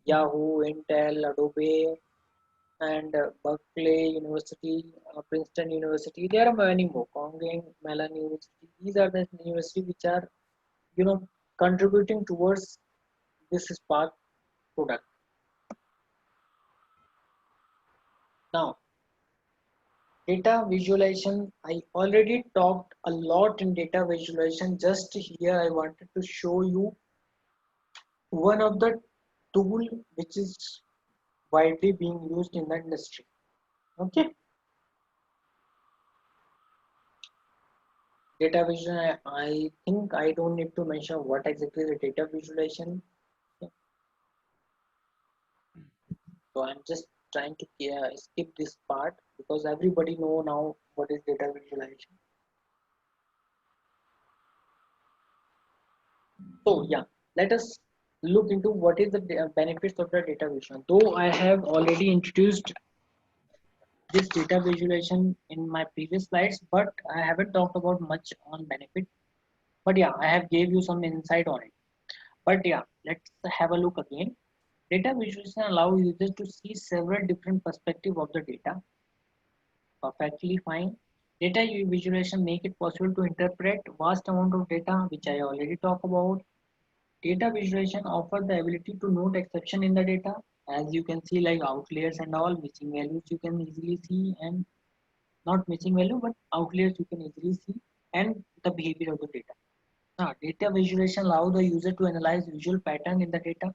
Yahoo, Intel, Adobe, and Berkeley University, Princeton University. There are many more. Kongling, Mellon University. These are the universities which are, contributing towards this Spark product. Now, data visualization, I already talked a lot in data visualization. Just here, I wanted to show you one of the tool which is widely being used in the industry. Okay. Data vision, I think I don't need to mention what exactly the data visualization. Okay. So I'm just trying to skip this part because everybody know now what is data visualization. So yeah, let us look into what is the benefits of the data vision. Though I have already introduced this data visualization in my previous slides, but I haven't talked about much on benefit. But yeah, I have gave you some insight on it. But yeah, let's have a look again. Data visualization allows users to see several different perspectives of the data. Perfectly fine. Data visualization make it possible to interpret vast amount of data, which I already talked about. Data visualization offers the ability to note exception in the data. As you can see, like outliers and all missing values you can easily see, and not missing value but outliers you can easily see, and the behavior of the data. Now, data visualization allows the user to analyze visual pattern in the data,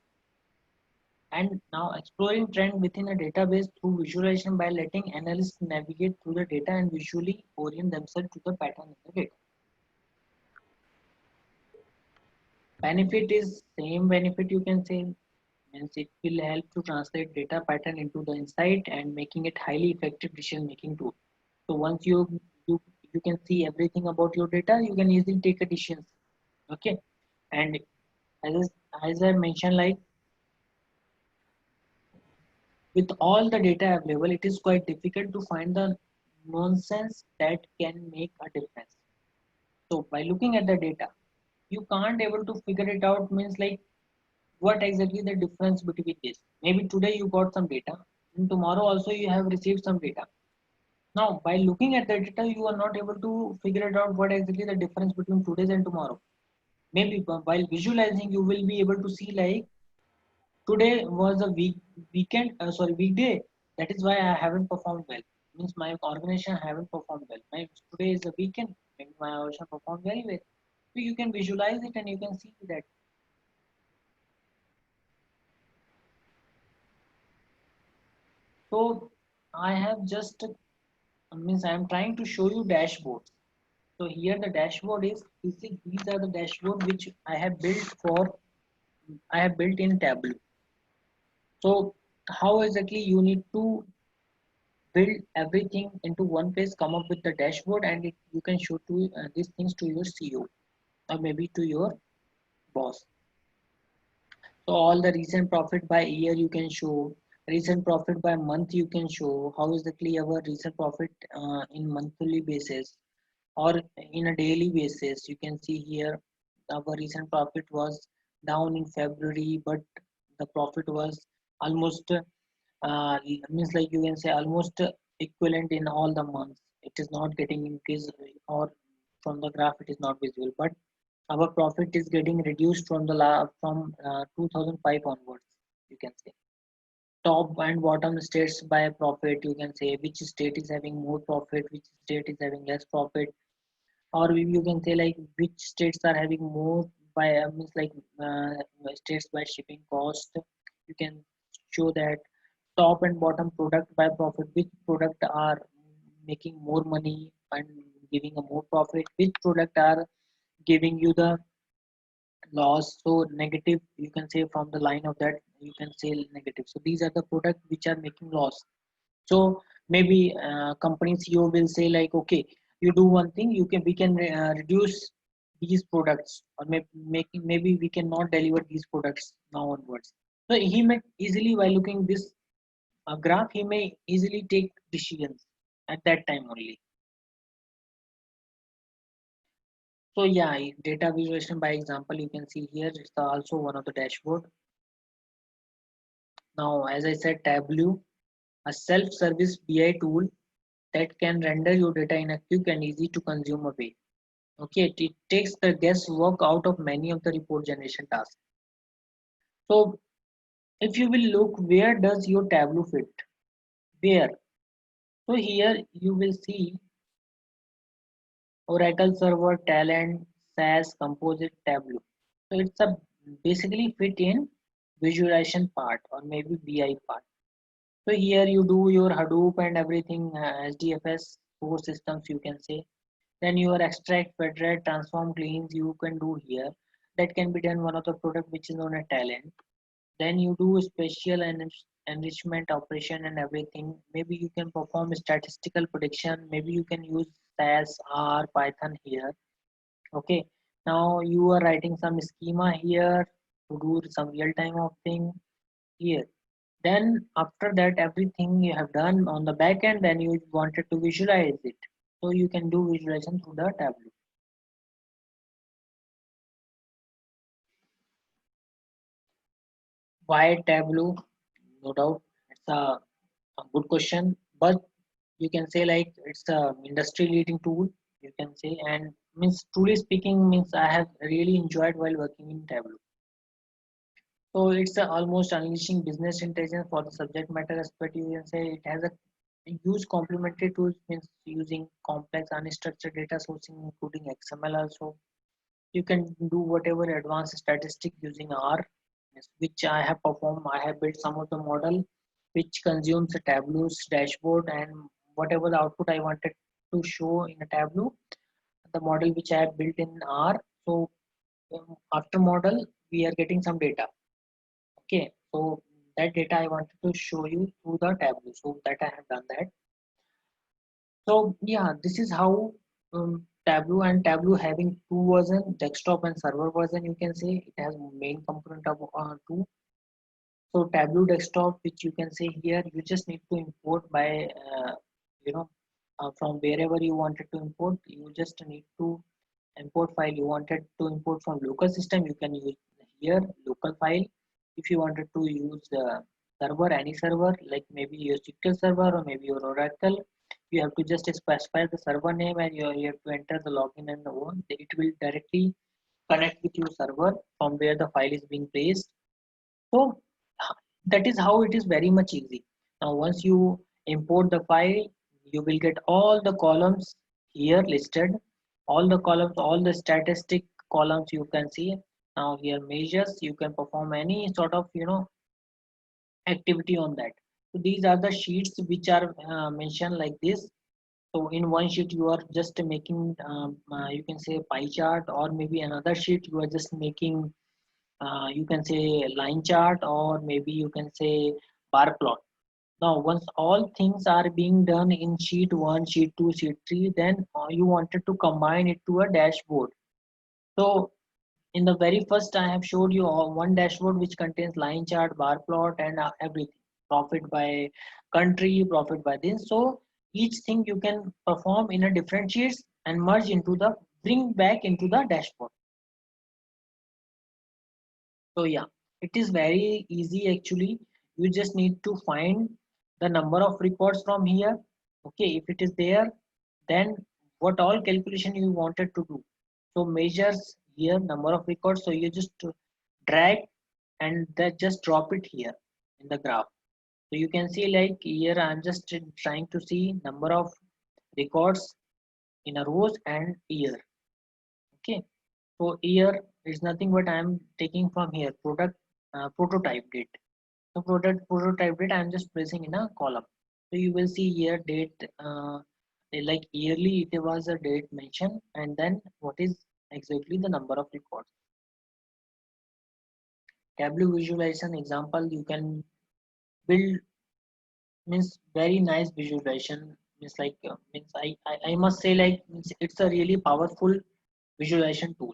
and now exploring trend within a database through visualization by letting analysts navigate through the data and visually orient themselves to the pattern in the data. Benefit is same benefit, you can say, means it will help to translate data pattern into the insight and making it highly effective decision making tool. So once you can see everything about your data, you can easily take a decision. Okay. And as I mentioned, like with all the data available, it is quite difficult to find the nonsense that can make a difference. So by looking at the data, you can't able to figure it out, means like what exactly the difference between this. Maybe today you got some data and tomorrow also you have received some data. Now by looking at the data, you are not able to figure it out what exactly the difference between today's and tomorrow. Maybe while visualizing you will be able to see like today was a weekend, weekday, that is why I haven't performed well, means my organization haven't performed well. Today is a weekend, maybe my organization performed very well. So you can visualize it and you can see that. So I have just means I am trying to show you dashboards. So here the dashboard is, you see these are the dashboard which I have built in Tableau. So how exactly you need to build everything into one place, come up with the dashboard, and you can show to these things to your CEO or maybe to your boss. So all the recent profit by year you can show, recent profit by month you can show, how exactly our recent profit in monthly basis or in a daily basis. You can see here our recent profit was down in February, but the profit was almost means like you can say almost equivalent in all the months. It is not getting increased or from the graph it is not visible, but our profit is getting reduced from from 2005 onwards. You can say top and bottom states by profit. You can say which state is having more profit, which state is having less profit, or you can say like which states are having more by means like uh, states by shipping cost. You can show that top and bottom product by profit, which product are making more money and giving a more profit, which product are giving you the loss. So negative, you can say from the line of that you can say negative. So these are the products which are making loss. So maybe company CEO will say like, okay, you do one thing, you can we can reduce these products, or maybe we cannot deliver these products now onwards. So he may easily, by looking this graph, he may easily take decisions at that time only. So yeah, data visualization by example, you can see here it's also one of the dashboard. Now, as I said, Tableau, a self-service BI tool that can render your data in a quick and easy to consume way. Okay, it takes the guesswork out of many of the report generation tasks. So if you will look, where does your Tableau fit? Where? So here you will see Oracle Server, Talent, SAS, Composite, Tableau. So it's a basically fit in visualization part or maybe BI part. So here you do your Hadoop and everything, SDFS source systems you can say. Then your extract, federate, transform, cleans you can do here. That can be done one of the product which is known as Talent. Then you do spatial and enrichment operation and everything. Maybe you can perform statistical prediction. Maybe you can use SAS, R, Python here. Okay. Now you are writing some schema here to do some real time of thing here. Then after that, everything you have done on the back end, then you wanted to visualize it. So you can do visualization through the Tableau. Why Tableau? No doubt, it's a good question, but you can say like it's a industry leading tool. You can say, and means truly speaking means I have really enjoyed while working in Tableau. So it's almost unleashing business intelligence for the subject matter aspect. You can say it has a huge complementary tools means using complex unstructured data sourcing, including XML also. You can do whatever advanced statistic using R, yes, which I have performed. I have built some of the model which consumes a Tableau's dashboard and whatever the output I wanted to show in a Tableau, the model which I have built in R. So after model, we are getting some data. Okay, so that data I wanted to show you through the Tableau. So that I have done that. So yeah, this is how Tableau, and Tableau having two version, desktop and server version. You can say it has main component of two. So Tableau desktop, which you can say here, you just need to import by you know from wherever you wanted to import. You just need to import file. You wanted to import from local system, you can use here local file. If you wanted to use server, any server like maybe your SQL server or maybe your Oracle, you have to just specify the server name and you have to enter the login and the one. It will directly connect with your server from where the file is being placed. So that is how it is very much easy. Now once you import the file, you will get all the columns here listed, all the columns, all the statistic columns you can see. Now here measures, you can perform any sort of activity on that. So these are the sheets which are mentioned like this. So in one sheet you are just making you can say pie chart, or maybe another sheet you are just making you can say line chart, or maybe you can say bar plot. Now once all things are being done in sheet 1, sheet 2, sheet 3, then you wanted to combine it to a dashboard. So in the very first I have showed you one dashboard which contains line chart, bar plot, and everything, profit by country, profit by this. So each thing you can perform in a different sheets and merge into the, bring back into the dashboard. So yeah, it is very easy actually. You just need to find the number of records from here. Okay, if it is there, then what all calculation you wanted to do. So measures here number of records. So you just drag and then just drop it here in the graph. So you can see like here I'm just trying to see number of records in a rows and year. Okay, so here is nothing but I am taking from here product prototype date. So product prototype date I am just pressing in a column. So you will see here date like yearly it was a date mentioned, and then what is exactly the number of records. Tableau visualization example you can build, means very nice visualization, means like means I must say like means it's a really powerful visualization tool.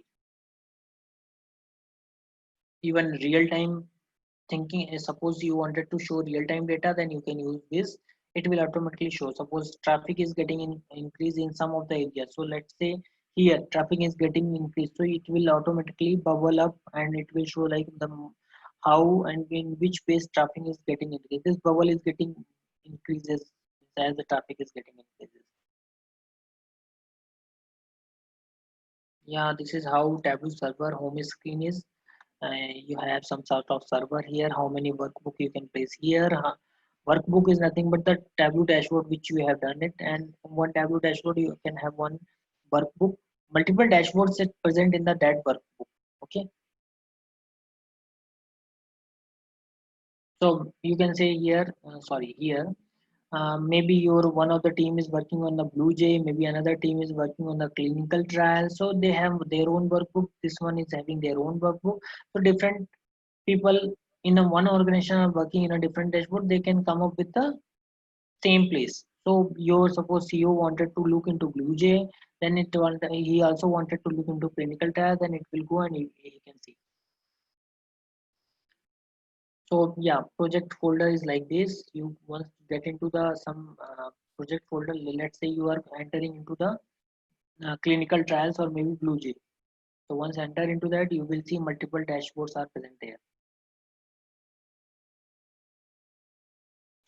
Even real time thinking is, suppose you wanted to show real time data, then you can use this. It will automatically show, suppose traffic is getting increase in some of the areas. So let's say here traffic is getting increased, so it will automatically bubble up and it will show like the how and in which pace traffic is getting increased. This bubble is getting increases as the traffic is getting increases. Yeah, this is how Tableau server home screen is. You have some sort of server here, how many workbook you can place here. Workbook is nothing but the Tableau dashboard which you have done it, and one Tableau dashboard you can have one workbook, multiple dashboards that present in the that workbook. Okay, so you can say here sorry here maybe your one of the team is working on the blue jay, maybe another team is working on the clinical trial, so they have their own workbook, this one is having their own workbook. So different people in a one organization are working in a different dashboard, they can come up with the same place. So your suppose CEO wanted to look into blue jay, then he also wanted to look into clinical trial, then it will go and he can see. So yeah, project folder is like this. You once get into the some project folder, let's say you are entering into the clinical trials or maybe blue jay. So once enter into that, you will see multiple dashboards are present there.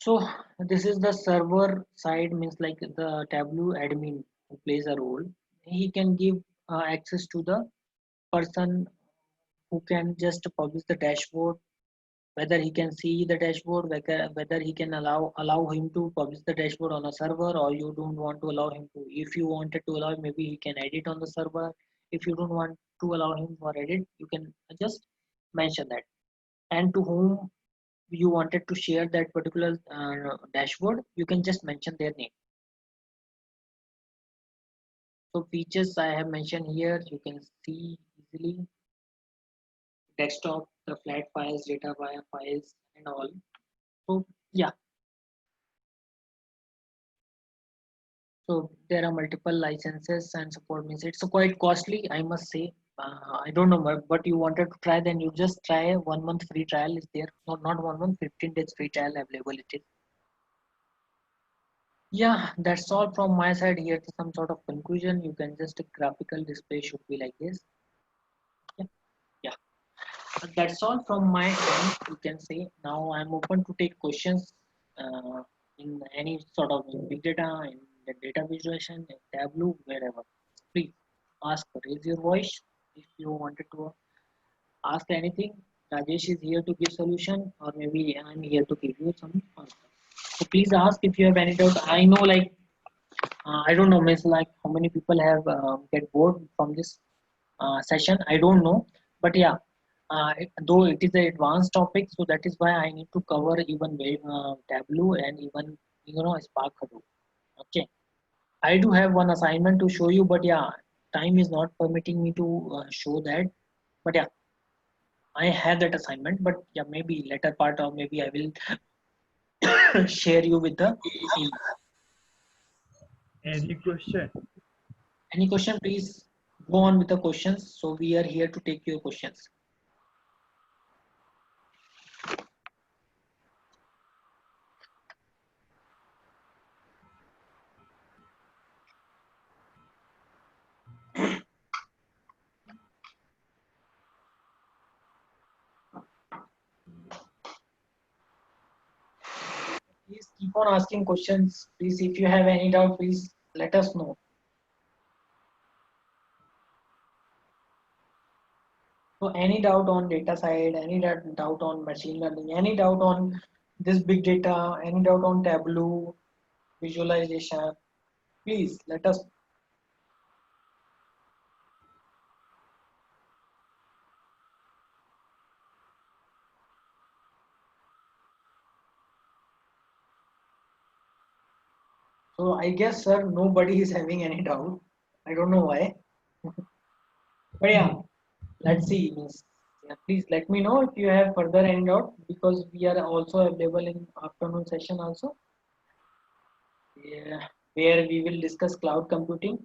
So this is the server side, means like the Tableau admin who plays a role. He can give access to the person who can just publish the dashboard, whether he can see the dashboard, whether he can allow him to publish the dashboard on a server, or you don't want to allow him to. If you wanted to allow, maybe he can edit on the server. If you don't want to allow him for edit, you can just mention that. And to whom you wanted to share that particular dashboard, you can just mention their name. So features I have mentioned here, you can see easily desktop, the flat files, data files, and all. So yeah, so there are multiple licenses and support, means it's quite costly, I must say. I don't know, but you wanted to try, then you just try. 1 month free trial is there. Not 1 month, 15 days free trial available it is. Yeah, that's all from my side. Here to some sort of conclusion. You can just, a graphical display should be like this. Yeah, yeah. That's all from my end. You can say now I'm open to take questions in any sort of big data, in the data visualization, in Tableau, wherever. Please ask, raise your voice if you wanted to ask anything. Rajesh is here to give solution, or maybe I'm here to give you some answer. So please ask if you have any doubt. I know like I don't know, miss, like how many people have get bored from this session. I don't know, but yeah, though it is an advanced topic, so that is why I need to cover even Tableau and even Spark Hadoop. Okay, I do have one assignment to show you, but yeah, time is not permitting me to show that. But yeah, I have that assignment, but yeah, maybe later part, or maybe I will share you with the email. Any question? Any question, please go on with the questions. So we are here to take your questions. Please keep on asking questions. Please, if you have any doubt, please let us know. So any doubt on data side, any doubt on machine learning, any doubt on this big data, any doubt on Tableau, visualization, please let us. So I guess, sir, nobody is having any doubt. I don't know why. But yeah, let's see. Yeah, please let me know if you have further any doubt, because we are also available in afternoon session also. Yeah, where we will discuss cloud computing,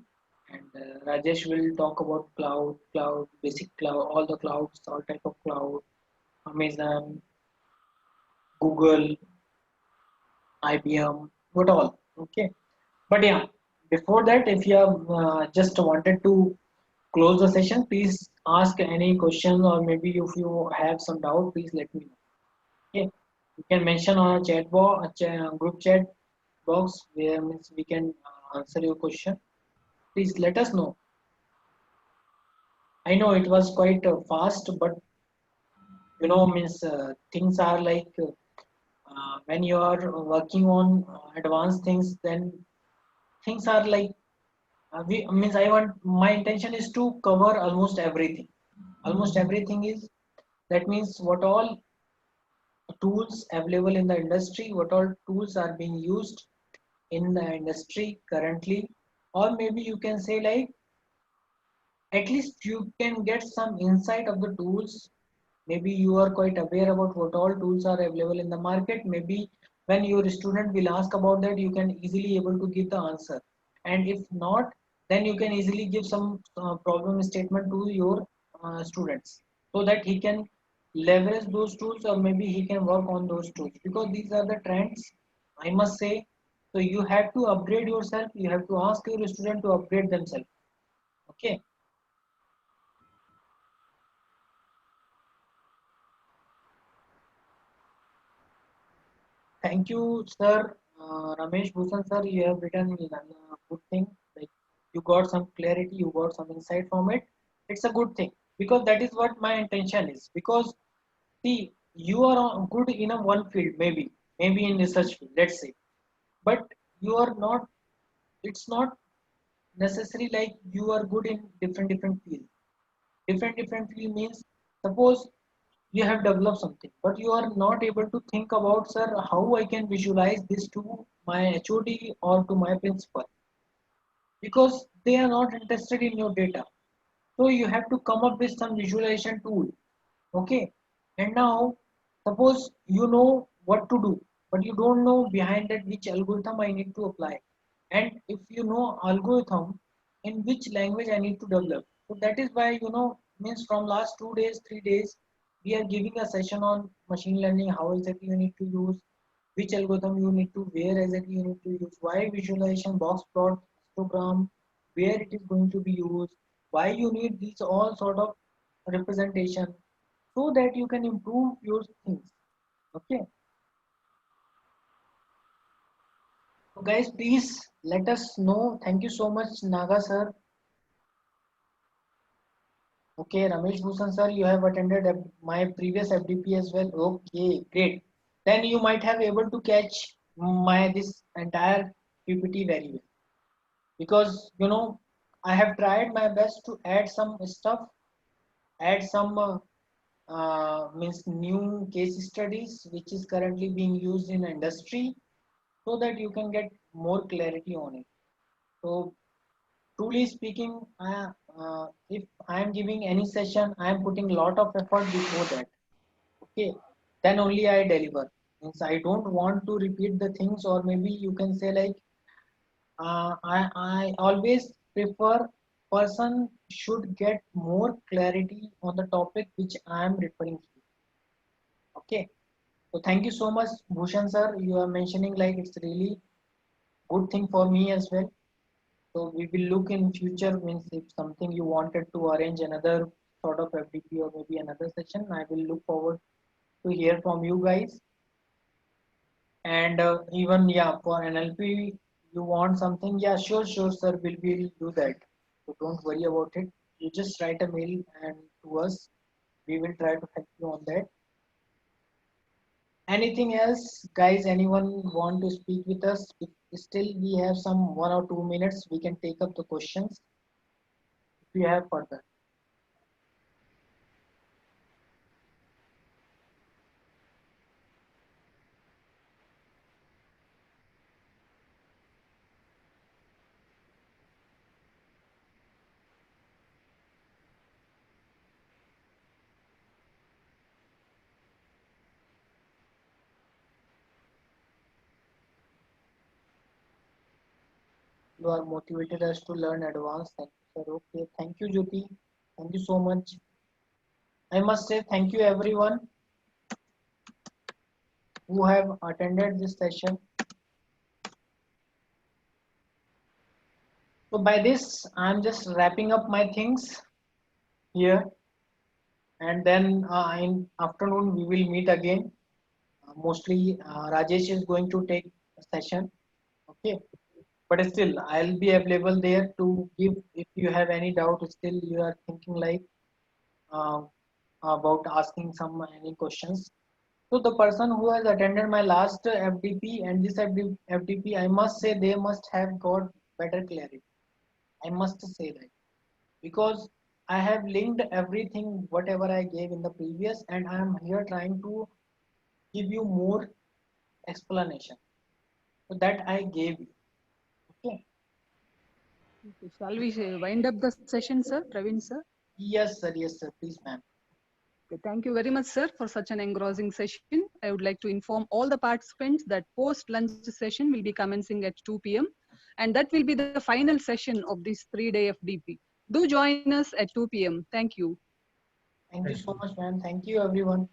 and Rajesh will talk about cloud, basic cloud, all the clouds, all type of cloud, Amazon, Google, IBM, what all. Okay, but yeah, before that, if you have just wanted to close the session, please ask any question, or maybe if you have some doubt, please let me know. Okay, you can mention on a chat box, group chat box, where means we can answer your question. Please let us know. I know it was quite fast, but means things are like when you are working on advanced things, then things are like means I want, my intention is to cover almost everything. Almost everything is, that means what all tools available in the industry, what all tools are being used in the industry currently, or maybe you can say like at least you can get some insight of the tools. Maybe you are quite aware about what all tools are available in the market. Maybe when your student will ask about that, you can easily able to give the answer. And if not, then you can easily give some problem statement to your students, so that he can leverage those tools, or maybe he can work on those tools, because these are the trends, I must say. So you have to upgrade yourself. You have to ask your student to upgrade themselves. Okay. Thank you, sir. Ramesh Bhushan, sir, you have written a good thing. Like, you got some clarity, you got some insight from it. It's a good thing, because that is what my intention is. Because see, you are good in a one field, maybe in research field, let's say, but you are not. It's not necessary like you are good in different fields. Different field means, suppose you have developed something, but you are not able to think about, sir, how I can visualize this to my HOD or to my principal, because they are not interested in your data. So you have to come up with some visualization tool. Okay. And now, suppose you know what to do, but you don't know behind that which algorithm I need to apply. And if you know algorithm, in which language I need to develop. So that is why, means from last 2 days, 3 days, we are giving a session on machine learning, how exactly you need to use, which algorithm you need to, where exactly you need to use, why visualization, box plot, histogram, where it is going to be used, why you need these all sort of representation, so that you can improve your things. Okay. So guys, please let us know. Thank you so much, Naga sir. Okay, Ramesh Bhushan sir, you have attended my previous FDP as well. Okay, great. Then you might have able to catch my this entire PPT very well, because I have tried my best to add some stuff, add some means new case studies which is currently being used in industry, so that you can get more clarity on it. So truly speaking, if I am giving any session, I am putting a lot of effort before that. Okay, then only I deliver. Means I don't want to repeat the things, or maybe you can say like I always prefer person should get more clarity on the topic which I am referring to. Okay. So thank you so much, Bhushan sir. You are mentioning like it's really good thing for me as well. So we will look in future, means if something you wanted to arrange another sort of FDP or maybe another session, I will look forward to hear from you guys. And even yeah, for NLP, you want something? Yeah, sure, sir. We'll do that. So don't worry about it. You just write a mail and to us. We will try to help you on that. Anything else, guys? Anyone want to speak with us? If still we have some 1 or 2 minutes, we can take up the questions if we have further. You are motivated us to learn advanced. Thank you, sir. Okay, thank you, Jyoti. Thank you so much. I must say thank you everyone who have attended this session. So by this, I'm just wrapping up my things here, and then in afternoon we will meet again. Mostly Rajesh is going to take a session. Okay, but still I'll be available there to give if you have any doubt. Still you are thinking like uh, about asking some any questions. So the person who has attended my last FDP and this FDP, I must say they must have got better clarity. I must say that because I have linked everything whatever I gave in the previous, and I am here trying to give you more explanation. So that I gave you. Okay. Okay, shall we wind up the session, sir? Praveen, sir? Yes, sir. Yes, sir. Please, ma'am. Okay, thank you very much, sir, for such an engrossing session. I would like to inform all the participants that post-lunch session will be commencing at 2 p.m. And that will be the final session of this 3-day FDP. Do join us at 2 p.m. Thank you. Thank you so much, ma'am. Thank you, everyone.